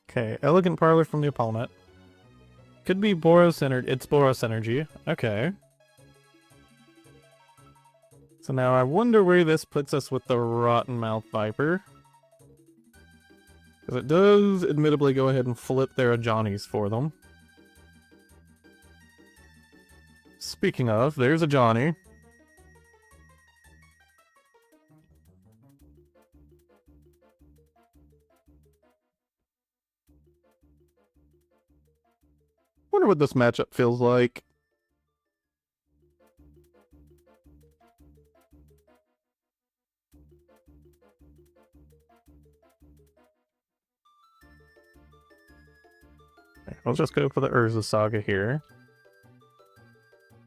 Okay, Elegant Parlor from the opponent. Could be Boros Energy. It's Boros Energy. Okay. So now I wonder where this puts us with the Rottenmouth Viper. Because it does admittedly go ahead and flip their Ajani's for them. Speaking of, there's Ajani. Wonder what this matchup feels like. I'll just go for the Urza Saga here.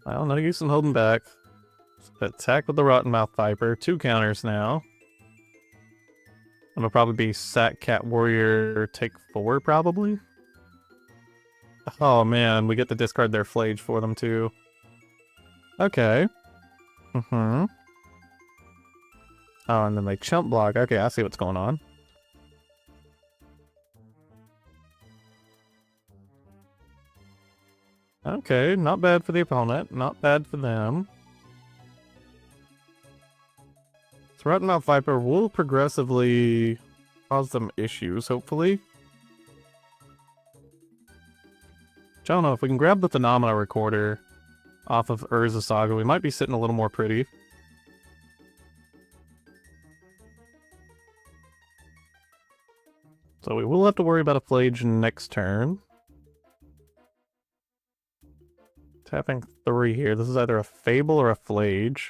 Well, no use in holding back. Attack with the Rottenmouth Viper. 2 counters now. It'll probably be Sack Cat Warrior take 4, probably. Oh man, we get to discard their Flage for them too. Okay. Oh, and then they chump block. Okay, I see what's going on. Okay, not bad for the opponent, not bad for them. So Rottenmouth Viper will progressively cause them issues, hopefully. I don't know, if we can grab the Phenomena Recorder off of Urza Saga, we might be sitting a little more pretty. So we will have to worry about a Flage next turn. Tapping 3 here. This is either a Fable or a Flage.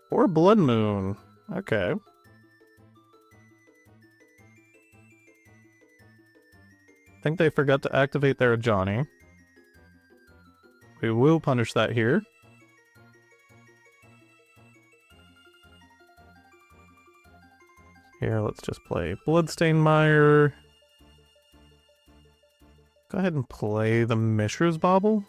Or Blood Moon. Okay. I think they forgot to activate their Ajani. We will punish that here. Here, let's just play Bloodstained Mire. Go ahead and play the Mishra's Bauble.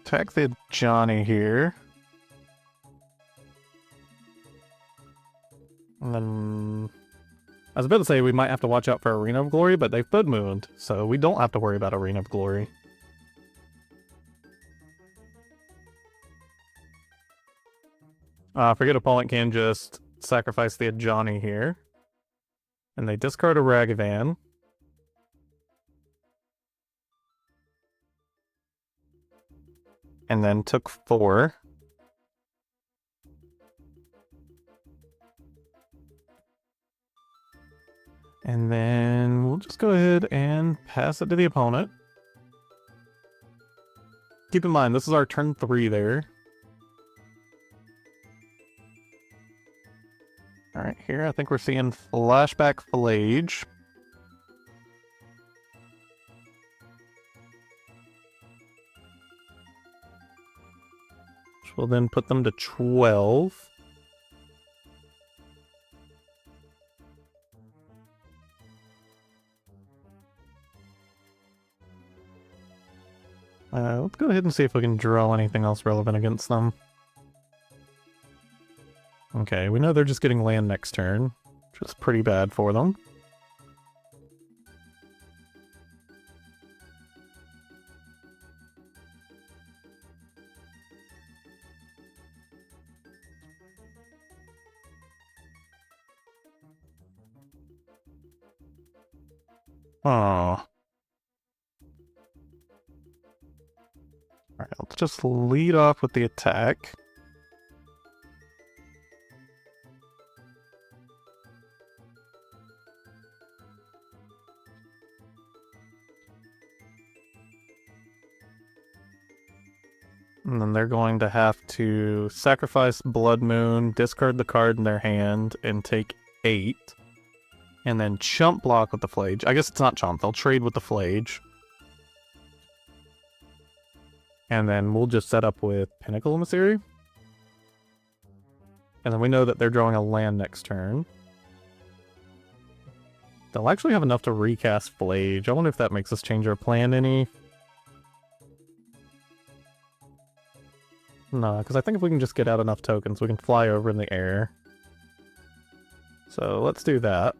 Attack the Ajani here. And then... I was about to say we might have to watch out for Arena of Glory, but they've Blood Mooned, so we don't have to worry about Arena of Glory. Forget opponent can just sacrifice the Ajani here. And they discard a Ragavan. And then took 4. And then we'll just go ahead and pass it to the opponent. Keep in mind, this is our turn 3 there. Alright, here I think we're seeing Flashback Flage. Which will then put them to 12. Let's go ahead and see if we can draw anything else relevant against them. Okay, we know they're just getting land next turn, which is pretty bad for them. Oh. Alright, let's just lead off with the attack. And then they're going to have to sacrifice Blood Moon, discard the card in their hand, and take 8. And then chump block with the Flage. I guess it's not chump, they'll trade with the Flage. And then we'll just set up with Pinnacle Emissary. And then we know that they're drawing a land next turn. They'll actually have enough to recast Flage. I wonder if that makes us change our plan any. No, because I think if we can just get out enough tokens, we can fly over in the air. So let's do that.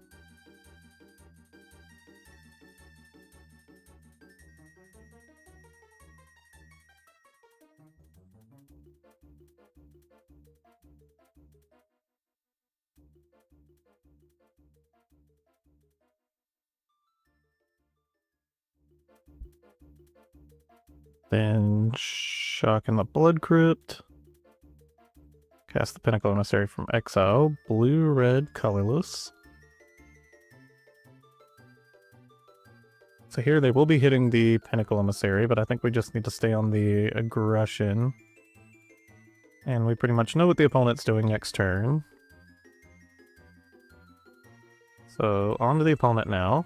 Then shock in the Blood Crypt. Cast the Pinnacle Emissary from exile. Blue, red, colorless. So here they will be hitting the Pinnacle Emissary, but I think we just need to stay on the aggression. And we pretty much know what the opponent's doing next turn. So on to the opponent now.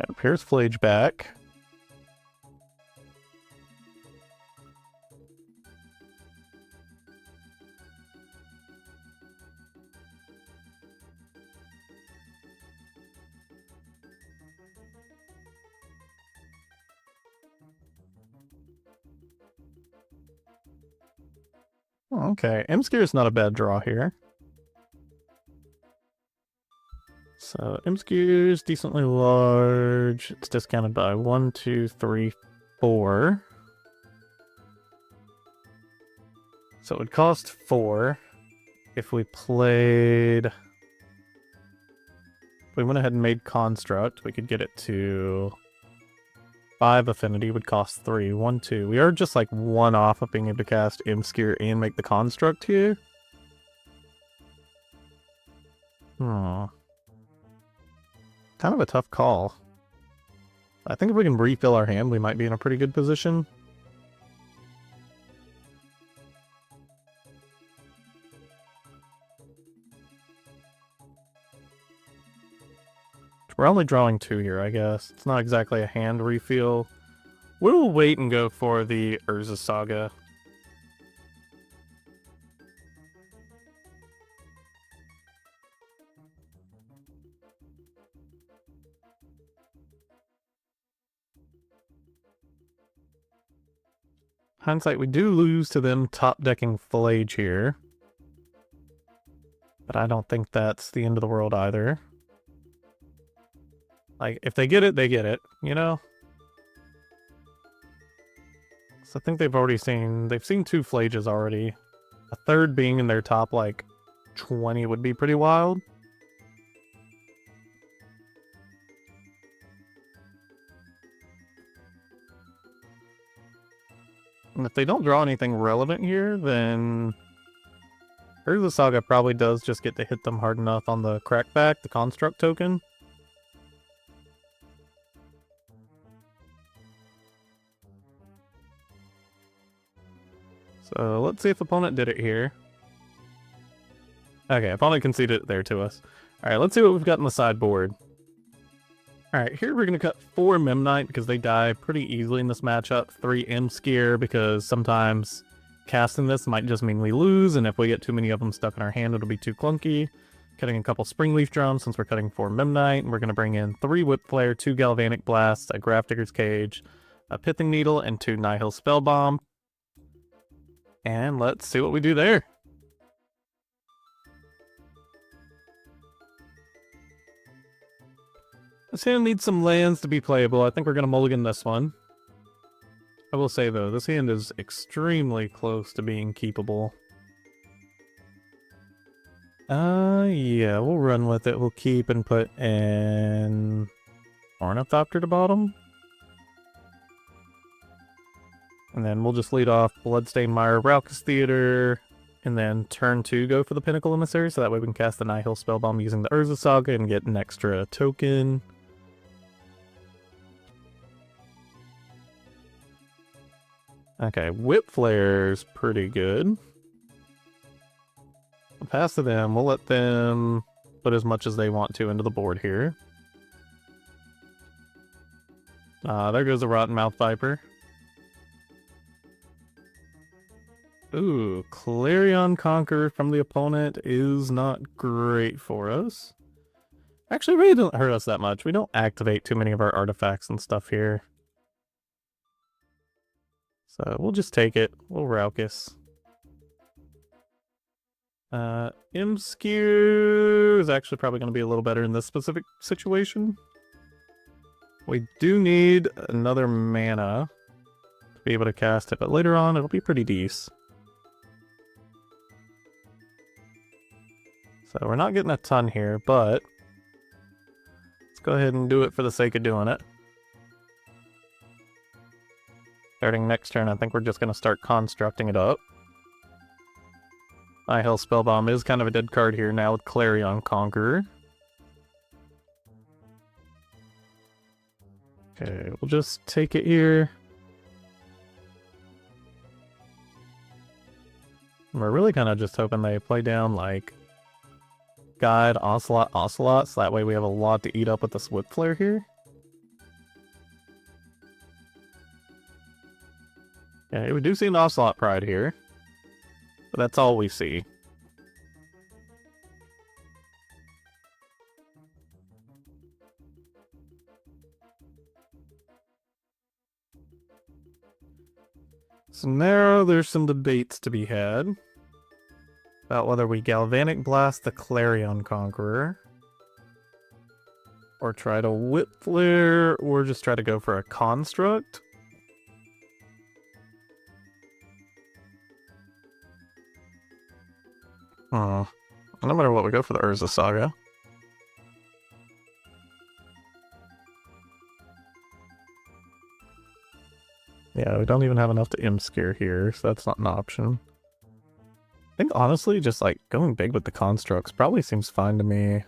And Pierce Flage back. Okay, Imskir is not a bad draw here. So Imskir is decently large. It's discounted by 1, 2, 3, 4. So it would cost 4 if we played... If we went ahead and made Construct, we could get it to 5 Affinity, would cost 3. 1, 2. We are just like 1 off of being able to cast Imskir and make the Construct here. Kind of a tough call. I think if we can refill our hand, we might be in a pretty good position. We're only drawing 2 here, I guess. It's not exactly a hand refill. We'll wait and go for the Urza Saga. Hindsight, we do lose to them top-decking Flage here. But I don't think that's the end of the world either. Like, if they get it, you know? So I think they've seen 2 Flages already. A third being in their top, like, 20 would be pretty wild. And if they don't draw anything relevant here, then Urza Saga probably does just get to hit them hard enough on the crackback, the construct token. So let's see if opponent did it here. Okay, opponent conceded it there to us. Alright, let's see what we've got in the sideboard. Alright, here we're going to cut 4 Memnite because they die pretty easily in this matchup. 3 Imskir because sometimes casting this might just mean we lose, and if we get too many of them stuck in our hand, it'll be too clunky. Cutting a couple Springleaf Drums since we're cutting 4 Memnite, and we're going to bring in 3 Whip Flare, 2 Galvanic Blast, a Grafdigger's Cage, a Pithing Needle, and 2 Nihil Spellbomb. And let's see what we do there. This hand needs some lands to be playable. I think we're going to mulligan this one. I will say, though, this hand is extremely close to being keepable. Yeah, we'll run with it. We'll keep and put in Ornithopter to bottom. And then we'll just lead off Bloodstained Mire, Raucous Theater, and then turn 2 go for the Pinnacle Emissary, so that way we can cast the Nihil Spellbomb using the Urza Saga and get an extra token. Okay, Whip Flare's pretty good. We'll pass to them, we'll let them put as much as they want to into the board here. There goes the Rottenmouth Viper. Ooh, Clarion Conqueror from the opponent is not great for us. Actually, really doesn't hurt us that much. We don't activate too many of our artifacts and stuff here. So we'll just take it. We'll Raucous. Imskir is actually probably going to be a little better in this specific situation. We do need another mana to be able to cast it, but later on it'll be pretty decent. So we're not getting a ton here, but let's go ahead and do it for the sake of doing it. Starting next turn, I think we're just going to start constructing it up. Nihil Spellbomb is kind of a dead card here now with Clarion Conqueror. Okay, we'll just take it here. We're really kind of just hoping they play down like Guide, Ocelot, so that way we have a lot to eat up with this Whip Flare here. Yeah, we do see an Ocelot Pride here, but that's all we see. So now there's some debates to be had about whether we Galvanic Blast the Clarion Conqueror, or try to Whip Flare, or just try to go for a Construct. No matter what, we go for the Urza Saga. Yeah, we don't even have enough to Imskir here, so that's not an option. I think honestly, just like going big with the constructs probably seems fine to me.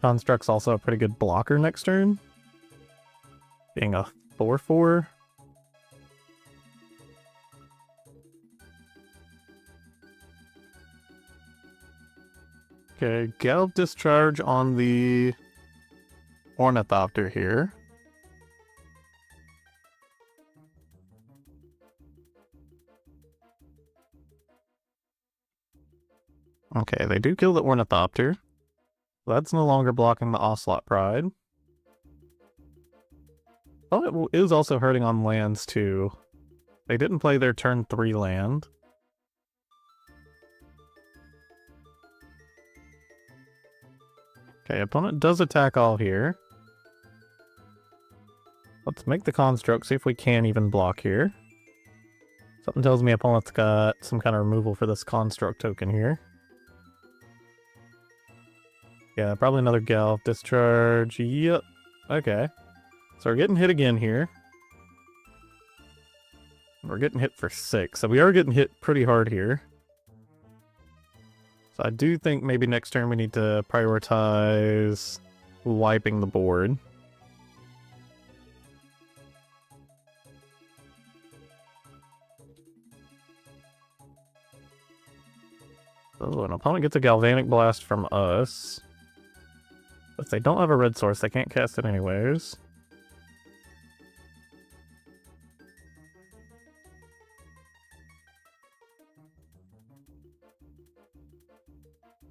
Construct's also a pretty good blocker next turn, being a 4/4. Okay, Galv Discharge on the Ornithopter here. Okay, they do kill the Ornithopter. That's no longer blocking the Ocelot Pride. Oh, it is also hurting on lands too. They didn't play their turn 3 land. Okay, opponent does attack all here. Let's make the construct, see if we can even block here. Something tells me opponent's got some kind of removal for this construct token here. Yeah, probably another Galv Discharge. Yep. Okay. So we're getting hit again here. We're getting hit for 6, so we are getting hit pretty hard here. So I do think maybe next turn we need to prioritize wiping the board. So an opponent gets a Galvanic Blast from us. If they don't have a red source, they can't cast it anyways.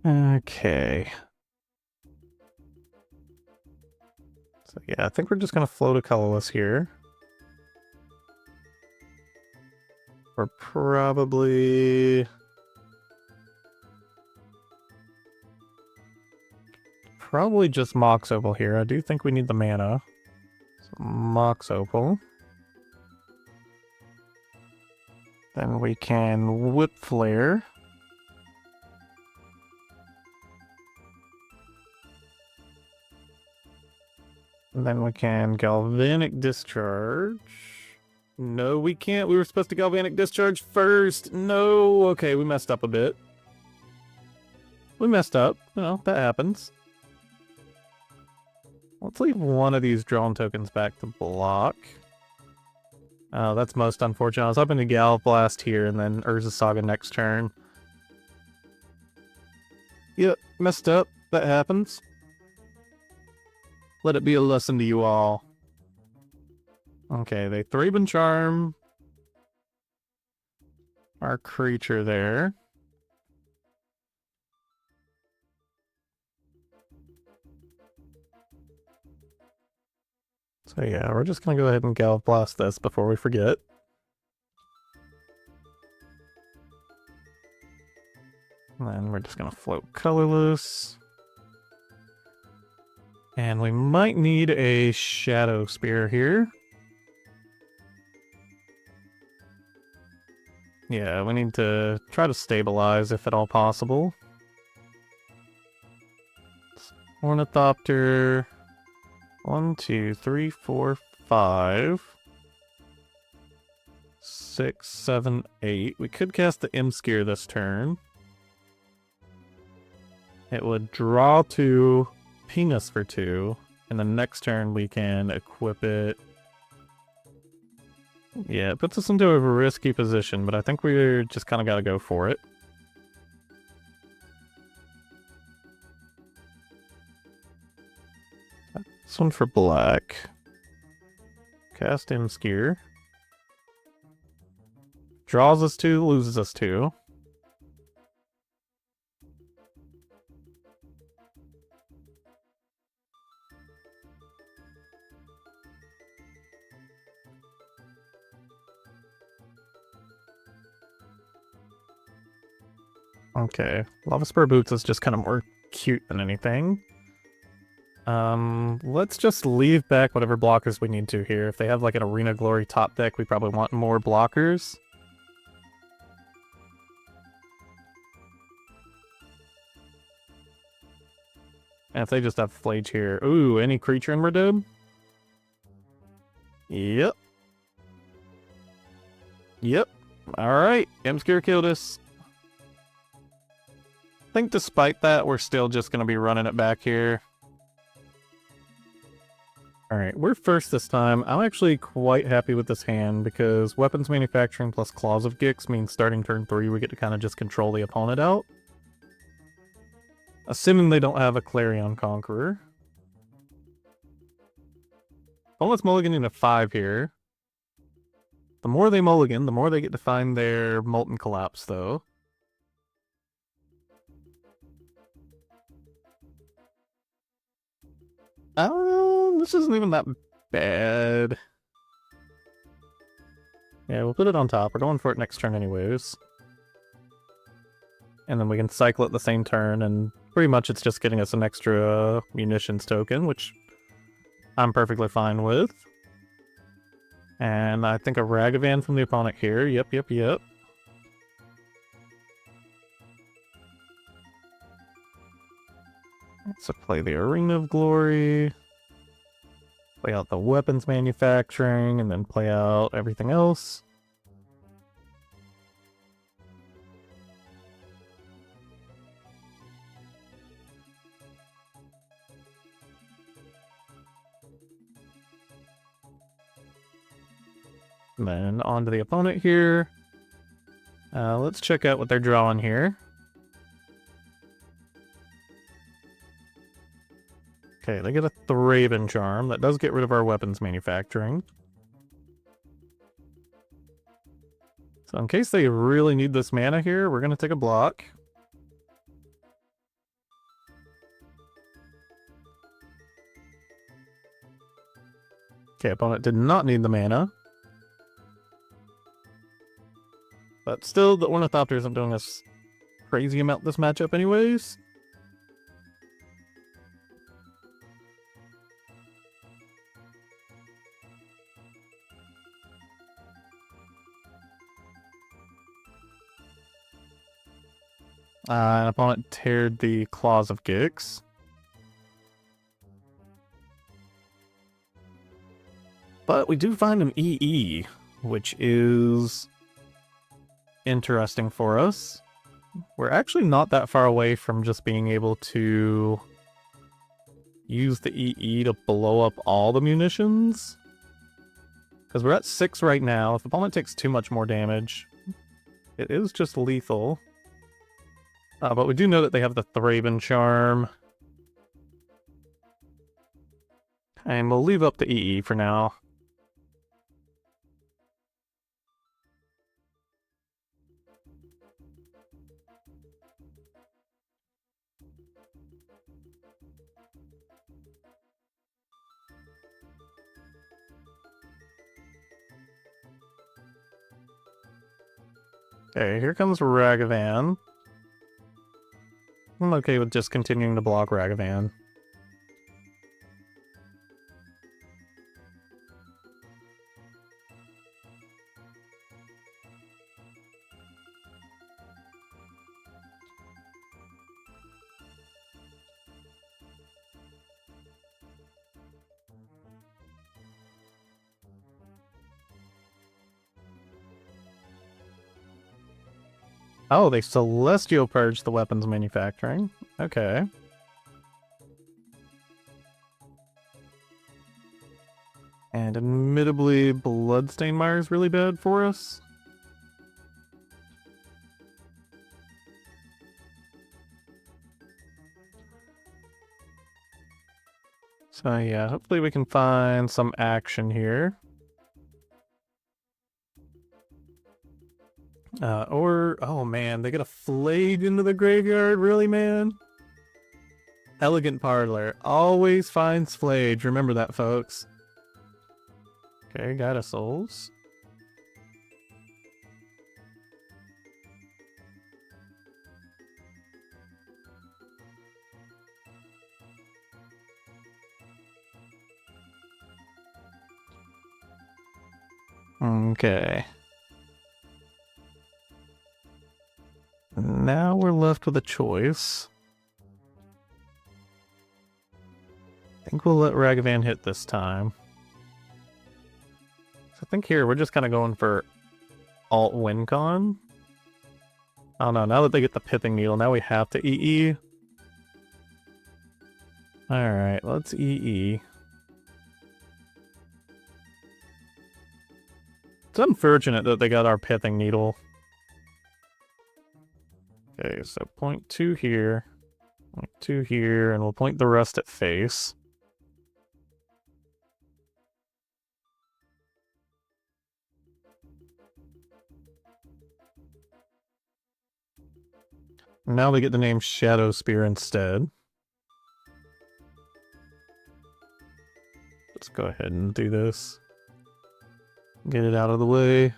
Okay. So yeah, I think we're just gonna float a colorless here. We're probably just Mox Opal here. I do think we need the mana. So Mox Opal. Then we can Whip Flare. And then we can Galvanic Discharge. No, we can't. We were supposed to Galvanic Discharge first. No. Okay, we messed up a bit. We messed up. Well, that happens. Let's leave one of these drawn tokens back to block. Oh, that's most unfortunate. I was hoping to Galvanic Blast here and then Urza Saga next turn. Yep, messed up. That happens. Let it be a lesson to you all. Okay, they Thraben Charm our creature there. So yeah, we're just gonna go ahead and Galvanic Blast this before we forget. And then we're just gonna float colorless. And we might need a Shadowspear here. Yeah, we need to try to stabilize if at all possible. Ornithopter. 1, 2, 3, 4, 5. 6, 7, 8. We could cast the Imskir this turn. It would draw 2, ping us for 2, and the next turn we can equip it. Yeah, it puts us into a risky position, but I think we're just kind of got to go for it. This one for black. Cast Imskir. Draws us 2, loses us 2. Okay, Lavaspur Boots is just kind of more cute than anything. Let's just leave back whatever blockers we need to here. If they have like an Arena Glory top deck, we probably want more blockers. And if they just have Flage here. Ooh, any creature in Redoom? Yep. Yep. Alright, Imskir killed us. I think despite that, we're still just going to be running it back here. Alright, we're first this time. I'm actually quite happy with this hand because weapons manufacturing plus Claws of Gix means starting turn 3 we get to kind of just control the opponent out. Assuming they don't have a Clarion Conqueror. Well, let's mulligan into 5 here. The more they mulligan, the more they get to find their Molten Collapse, though. This isn't even that bad. Yeah, we'll put it on top. We're going for it next turn anyways. And then we can cycle it the same turn, and pretty much it's just getting us an extra munitions token, which I'm perfectly fine with. And I think a Ragavan from the opponent here. Yep. So play the Arena of Glory. Play out the weapons manufacturing, and then play out everything else. And then on to the opponent here. Let's check out what they're drawing here. Okay, they get a Thraben Charm. That does get rid of our weapons manufacturing. So in case they really need this mana here, we're going to take a block. Okay, opponent did not need the mana. But still, the Ornithopter isn't doing us crazy amount this matchup anyways. An opponent teared the Claws of Gix. But we do find an EE, which is interesting for us. We're actually not that far away from just being able to use the EE to blow up all the munitions. Because we're at 6 right now. If the opponent takes too much more damage, it is just lethal. But we do know that they have the Thraben Charm. And we'll leave up the EE for now. Okay, here comes Ragavan. I'm okay with just continuing to block Ragavan. Oh, they Celestial Purged the weapons manufacturing. Okay. And admittedly, Bloodstained Mire is really bad for us. So yeah, hopefully we can find some action here. Oh man, they get a Flayed into the graveyard? Really, man? Elegant Parlor always finds Flayed. Remember that, folks. Okay, got a Souls. Okay. Now we're left with a choice. I think we'll let Ragavan hit this time. So I think here we're just kind of going for alt WinCon. Oh no, now that they get the Pithing Needle, now we have to EE. Alright, let's EE. It's unfortunate that they got our Pithing Needle. Okay, so point 2 here, point 2 here, and we'll point the rest at face. Now we get the name Shadowspear instead. Let's go ahead and do this. Get it out of the way.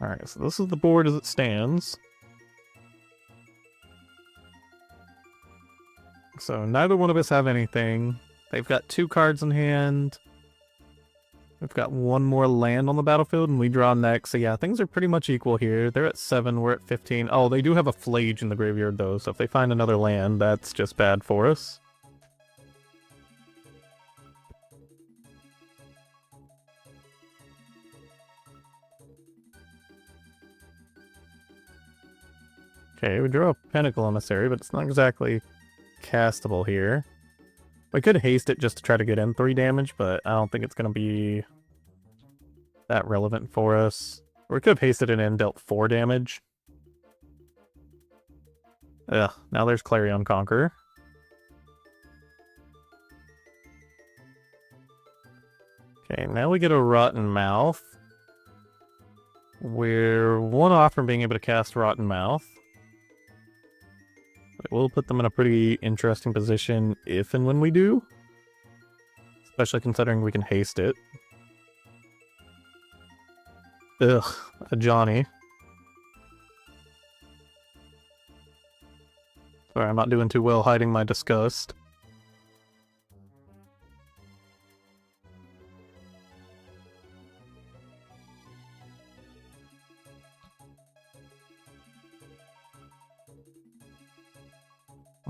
Alright, so this is the board as it stands. So neither one of us have anything. They've got 2 cards in hand. We've got 1 more land on the battlefield, and we draw next. So yeah, things are pretty much equal here. They're at 7, we're at 15. Oh, they do have a Flage in the graveyard, though, so if they find another land, that's just bad for us. Okay, we draw a Pinnacle Emissary, but it's not exactly castable here. We could haste it just to try to get in 3 damage, but I don't think it's going to be that relevant for us. Or we could have hasted it in, dealt 4 damage. Ugh, now there's Clarion Conqueror. Okay, now we get a Rottenmouth. We're 1 off from being able to cast Rottenmouth. It will put them in a pretty interesting position if and when we do. Especially considering we can haste it. Ugh, a Johnny. Sorry, I'm not doing too well hiding my disgust.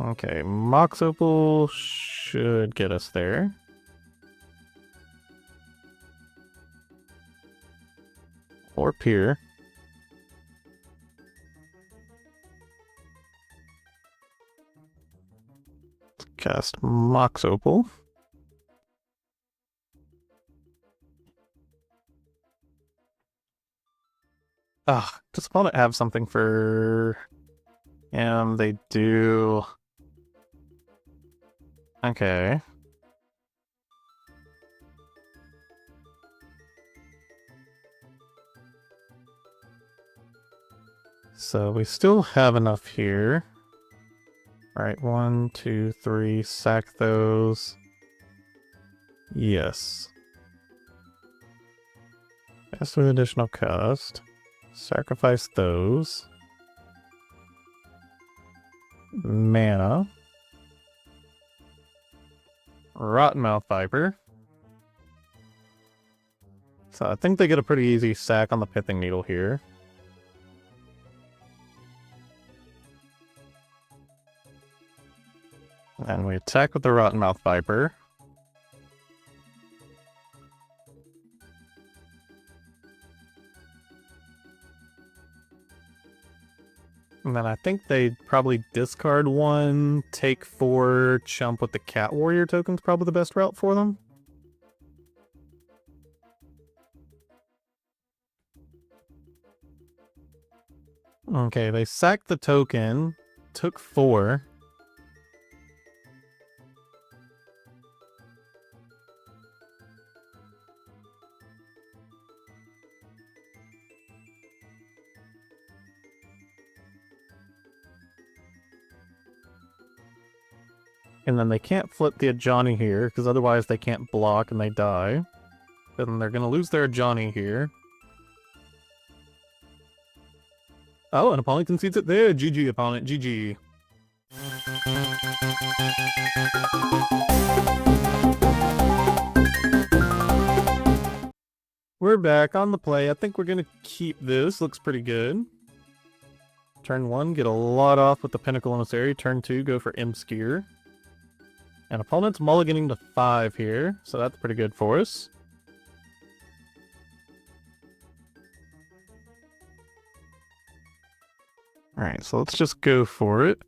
Okay, Mox Opal should get us there. Or Pier. Let's cast Mox Opal. Ah, does opponent have something for him? They do. Okay. So we still have enough here. Alright, 1, 2, 3, sack those. Yes. Cast with additional cost. Sacrifice those. Mana. Rottenmouth Viper. So I think they get a pretty easy sack on the Pithing Needle here. And we attack with the Rottenmouth Viper. And then I think they'd probably discard one, take 4, chump with the Cat Warrior token's probably the best route for them. Okay, they sacked the token, took 4. And then they can't flip the Ajani here, because otherwise they can't block and they die. Then they're going to lose their Ajani here. Oh, an opponent concedes it there. GG, opponent. GG. We're back on the play. I think we're going to keep this. Looks pretty good. Turn 1, get a lot off with the Pinnacle Emissary. Turn 2, go for Imskir. And opponent's mulliganing to 5 here, so that's pretty good for us. Alright, so let's just go for it.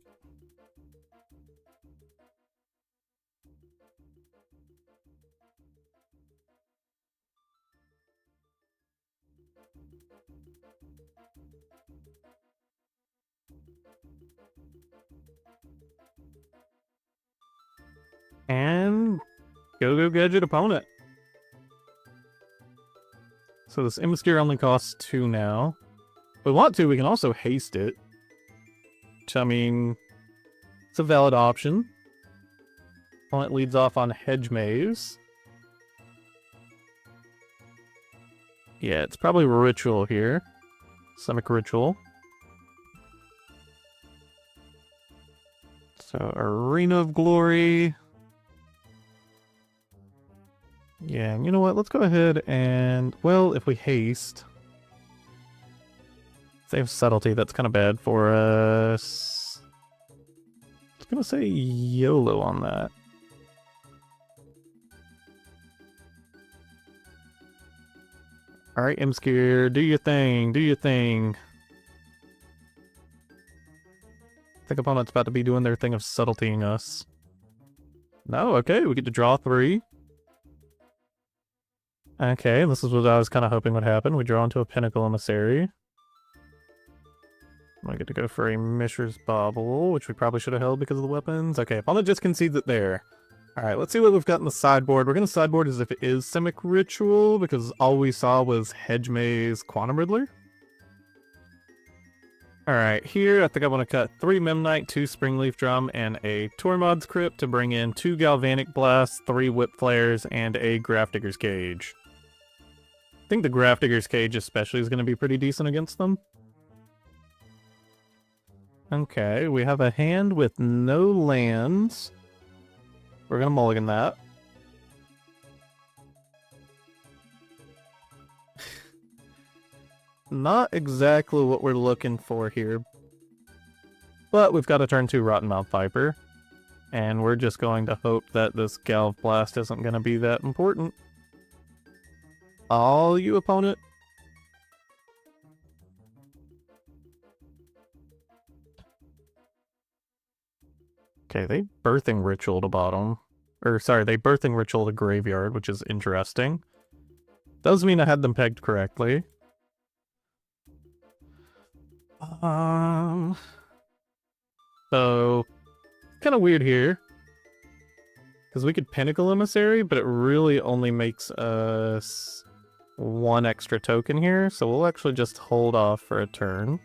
And go gadget opponent. So this Imskir only costs 2 now. If we want to, we can also haste it. Which, I mean, it's a valid option. Opponent leads off on Hedge Maze. Yeah, it's probably Ritual here. Simic Ritual. So, Arena of Glory. Yeah, and you know what? Let's go ahead and, well, if we haste, save Subtlety. That's kind of bad for us. I was gonna say YOLO on that. Alright, Imskir, do your thing, do your thing. I think opponent's about to be doing their thing of subtletying us. No, okay, we get to draw 3. Okay, this is what I was kind of hoping would happen. We draw into a Pinnacle Emissary. I get to go for a Mishra's Bauble, which we probably should have held because of the weapons. Okay, opponent just concedes it there. Alright, let's see what we've got in the sideboard. We're going to sideboard as if it is Simic Ritual, because all we saw was Hedge Maze Quantum Riddler. Alright, here I think I want to cut 3 Memnite, 2 Springleaf Drum, and a Tormod's Crypt to bring in 2 Galvanic Blasts, 3 Whip Flares, and a Grafdigger's Cage. I think the Grafdigger's Cage especially is going to be pretty decent against them. Okay, we have a hand with no lands. We're going to mulligan that. Not exactly what we're looking for here. But we've got a turn 2 Rottenmouth Viper. And we're just going to hope that this Galv Blast isn't going to be that important. All you, opponent. Okay, they Birthing Ritual to bottom. Or, sorry, they Birthing Ritual to graveyard, which is interesting. Does mean I had them pegged correctly. So, kind of weird here. Because we could Pinnacle Emissary, but it really only makes us one extra token here. So we'll actually just hold off for a turn.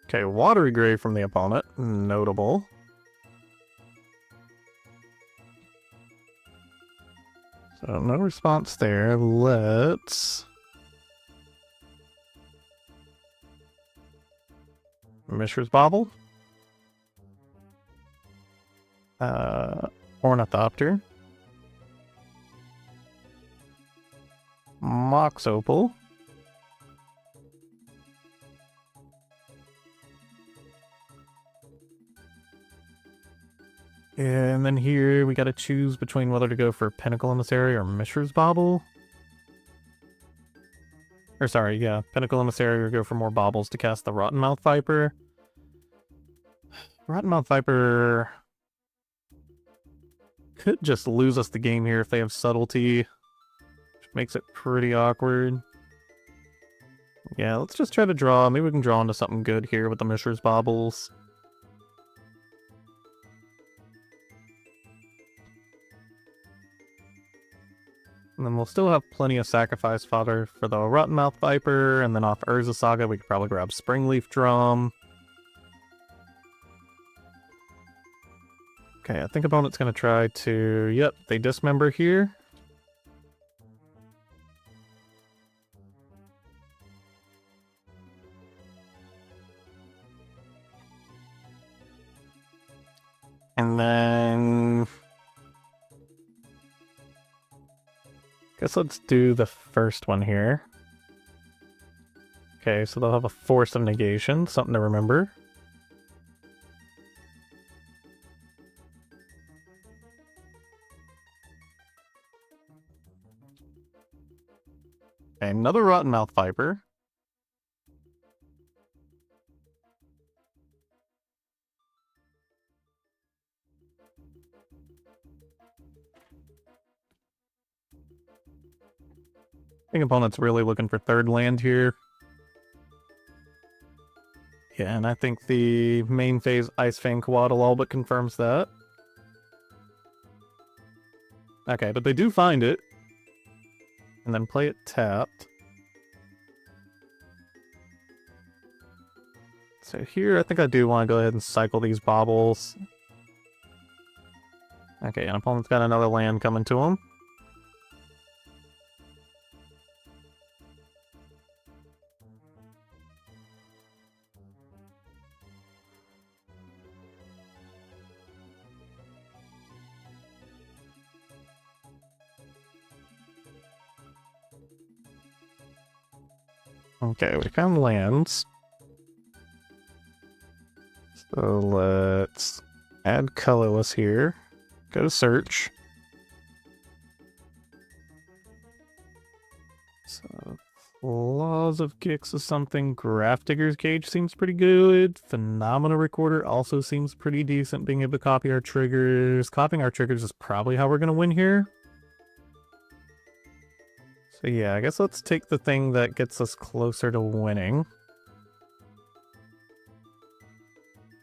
Okay, Watery Grave from the opponent. Notable. So no response there. Let's... Mishra's Bauble. Ornithopter. Mox Opal. And then here we gotta choose between whether to go for Pinnacle Emissary or Mishra's Bauble. Or sorry, yeah, Pinnacle Emissary or go for more baubles to cast the Rottenmouth Viper. Rottenmouth Viper could just lose us the game here if they have Subtlety, which makes it pretty awkward. Yeah, let's just try to draw. Maybe we can draw into something good here with the Mishra's Baubles. And then we'll still have plenty of sacrifice fodder for the Rottenmouth Viper, and then off Urza Saga we could probably grab Springleaf Drum. Okay, I think opponent's going to try to... Yep, they dismember here. And then... Guess let's do the first one here. Okay, so they'll have a Force of Negation, something to remember. Okay, another Rottenmouth Viper. I think opponent's really looking for third land here. Yeah, and I think the main phase Ice Fang Coatl all but confirms that. Okay, but they do find it. And then play it tapped. So here, I think I do want to go ahead and cycle these baubles. Okay, and opponent's got another land coming to him. Okay, we found lands. So let's add colorless here. Go to search. So Claws of Gix is something. Grafdigger's Cage seems pretty good. Phenomena Recorder also seems pretty decent, being able to copy our triggers. Copying our triggers is probably how we're going to win here. So yeah, I guess let's take the thing that gets us closer to winning.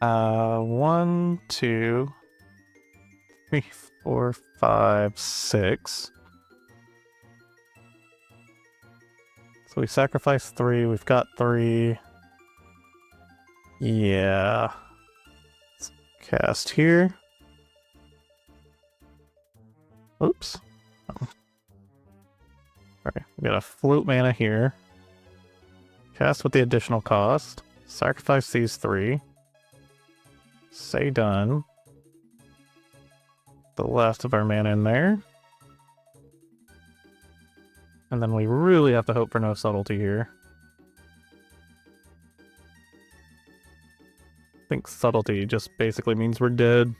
1, 2, 3, 4, 5, 6. So we sacrifice 3, we've got 3. Yeah. Let's cast here. Oops. Alright, we got a float mana here. Cast with the additional cost. Sacrifice these 3. Say done. The last of our mana in there. And then we really have to hope for no subtlety here. I think subtlety just basically means we're dead.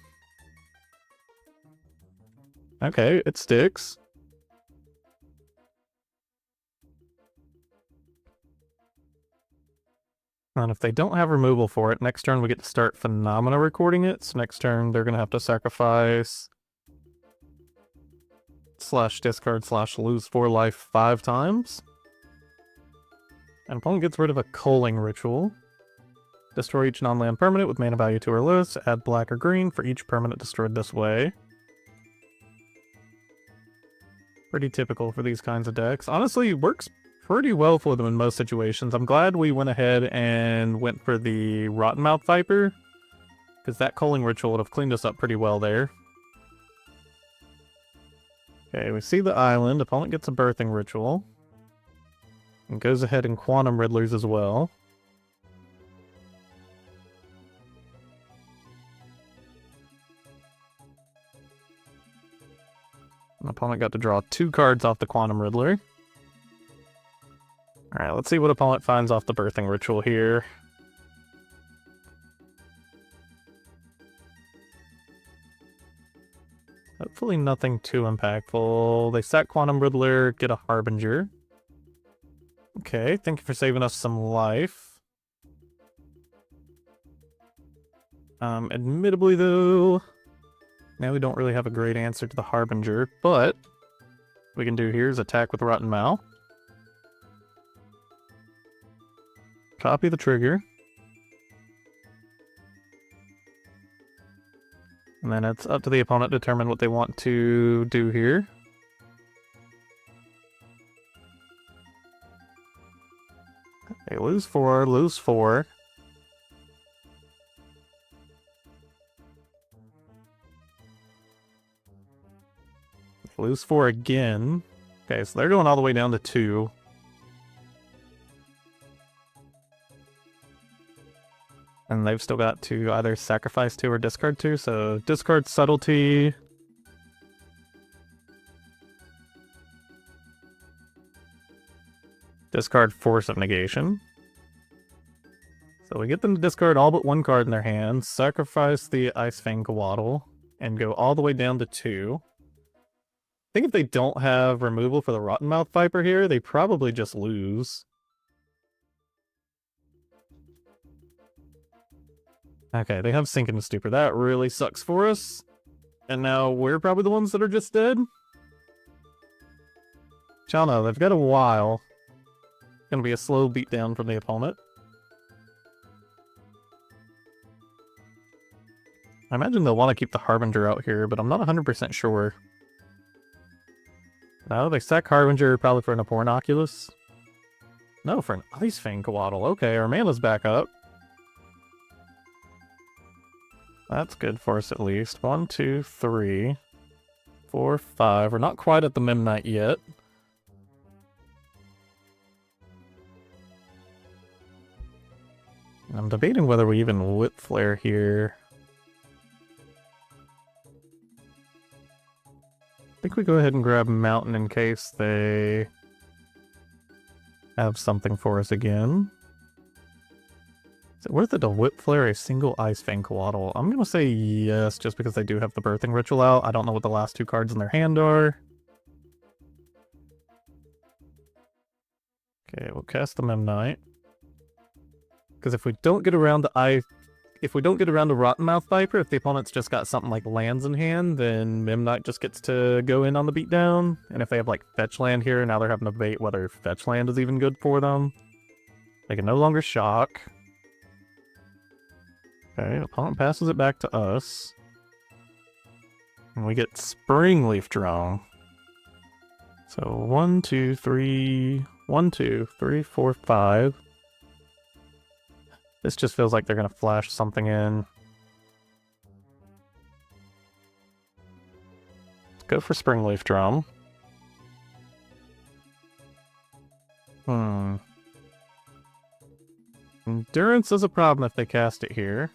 Okay, it sticks. And if they don't have removal for it, next turn we get to start Phenomena recording it. So next turn they're going to have to sacrifice /discard/lose 4 life 5 times. And opponent gets rid of a Culling Ritual. Destroy each non-land permanent with mana value 2 or less. Add black or green for each permanent destroyed this way. Pretty typical for these kinds of decks. Honestly, works pretty well for them in most situations. I'm glad we went ahead and went for the Rottenmouth Viper, because that Culling Ritual would have cleaned us up pretty well there. Okay, we see the island. Opponent gets a Birthing Ritual. And goes ahead and Quantum Riddlers as well. And opponent got to draw 2 cards off the Quantum Riddler. Alright, let's see what opponent finds off the Birthing Ritual here. Hopefully nothing too impactful. They sack Quantum Riddler, get a Harbinger. Okay, thank you for saving us some life. Admittedly though, now we don't really have a great answer to the Harbinger, but what we can do here is attack with Rottenmouth. Copy the trigger. And then it's up to the opponent to determine what they want to do here. Okay, lose 4, lose 4. Lose 4 again. Okay, so they're going all the way down to 2. And they've still got to either sacrifice 2 or discard 2, so discard Subtlety. Discard Force of Negation. So we get them to discard all but 1 card in their hands, sacrifice the Icefang Gawaddle, and go all the way down to 2. I think if they don't have removal for the Rottenmouth Viper here, they probably just lose. Okay, they have Sink into Stupor. That really sucks for us. And now we're probably the ones that are just dead? Y'all know, they've got a while. It's gonna be a slow beatdown from the opponent. I imagine they'll want to keep the Harbinger out here, but I'm not 100% sure. No, they sack Harbinger probably for an Apornoculus. No, for an Icefang Gawaddle. Okay, our mana's back up. That's good for us at least. 1, 2, 3, 4, 5. We're not quite at the Memnite yet. I'm debating whether we even Whip Flare here. I think we go ahead and grab Mountain in case they have something for us again. Is it worth it to Whip Flare a single Icefang Gawaddle? I'm gonna say yes, just because they do have the Birthing Ritual out. I don't know what the last 2 cards in their hand are. Okay, we'll cast the Memnite. Because if we don't get around the Rottenmouth Viper, if the opponent's just got something like lands in hand, then Memnite just gets to go in on the beatdown. And if they have like fetch land here, now they're having to debate whether fetch land is even good for them. They can no longer shock. Okay, opponent passes it back to us. And we get Springleaf Drum. So 1, 2, 3, 1, 2, 3, 4, 5. This just feels like they're gonna flash something in. Let's go for Springleaf Drum. Endurance is a problem if they cast it here.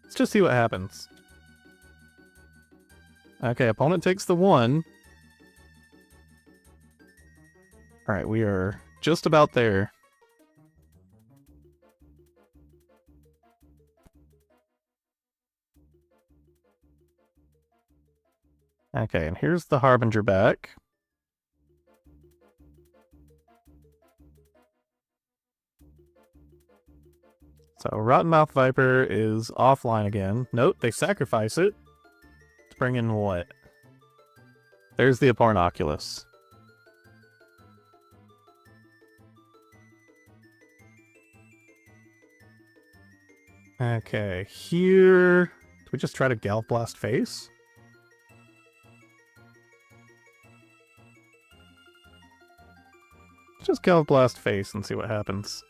Let's just see what happens. Okay, opponent takes the 1. Alright, we are just about there. Okay, and here's the Harbinger back. So Rottenmouth Viper is offline again. Note, they sacrifice it to bring in what? There's the Apornoculus. Okay, here... Do we just try to Galv Blast face? Let's just Galv Blast face and see what happens.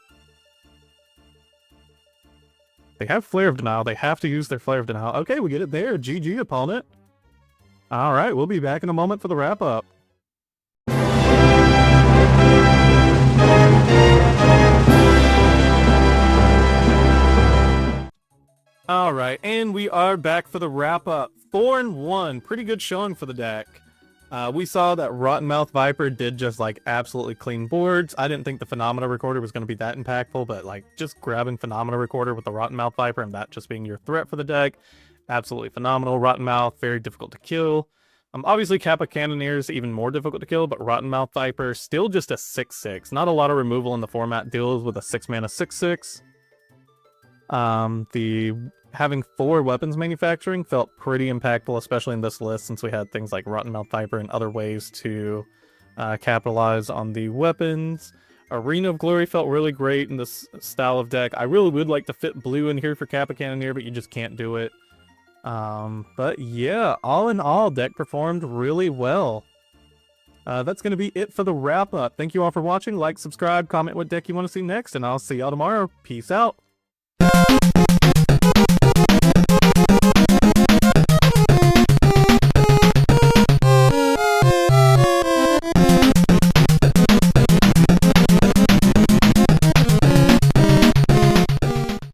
They have Flare of Denial. They have to use their Flare of Denial. Okay, we get it there. GG, opponent. Alright, we'll be back in a moment for the wrap-up. Alright, and we are back for the wrap-up. 4-1. Pretty good showing for the deck. We saw that Rottenmouth Viper did just, like, absolutely clean boards. I didn't think the Phenomena Recorder was going to be that impactful, but, like, just grabbing Phenomena Recorder with the Rottenmouth Viper and that just being your threat for the deck, absolutely phenomenal. Rottenmouth, very difficult to kill. Obviously, Kappa Cannoneer is even more difficult to kill, but Rottenmouth Viper, still just a 6/6. Not a lot of removal in the format, deals with a 6-mana 6/6. Having 4 weapons manufacturing felt pretty impactful, especially in this list, since we had things like Rottenmouth Viper and other ways to capitalize on the weapons. Arena of Glory felt really great in this style of deck. I really would like to fit blue in here for Kappa Cannoneer, but you just can't do it. But yeah, all in all, deck performed really well. That's going to be it for the wrap-up. Thank you all for watching. Like, subscribe, comment what deck you want to see next, and I'll see y'all tomorrow. Peace out.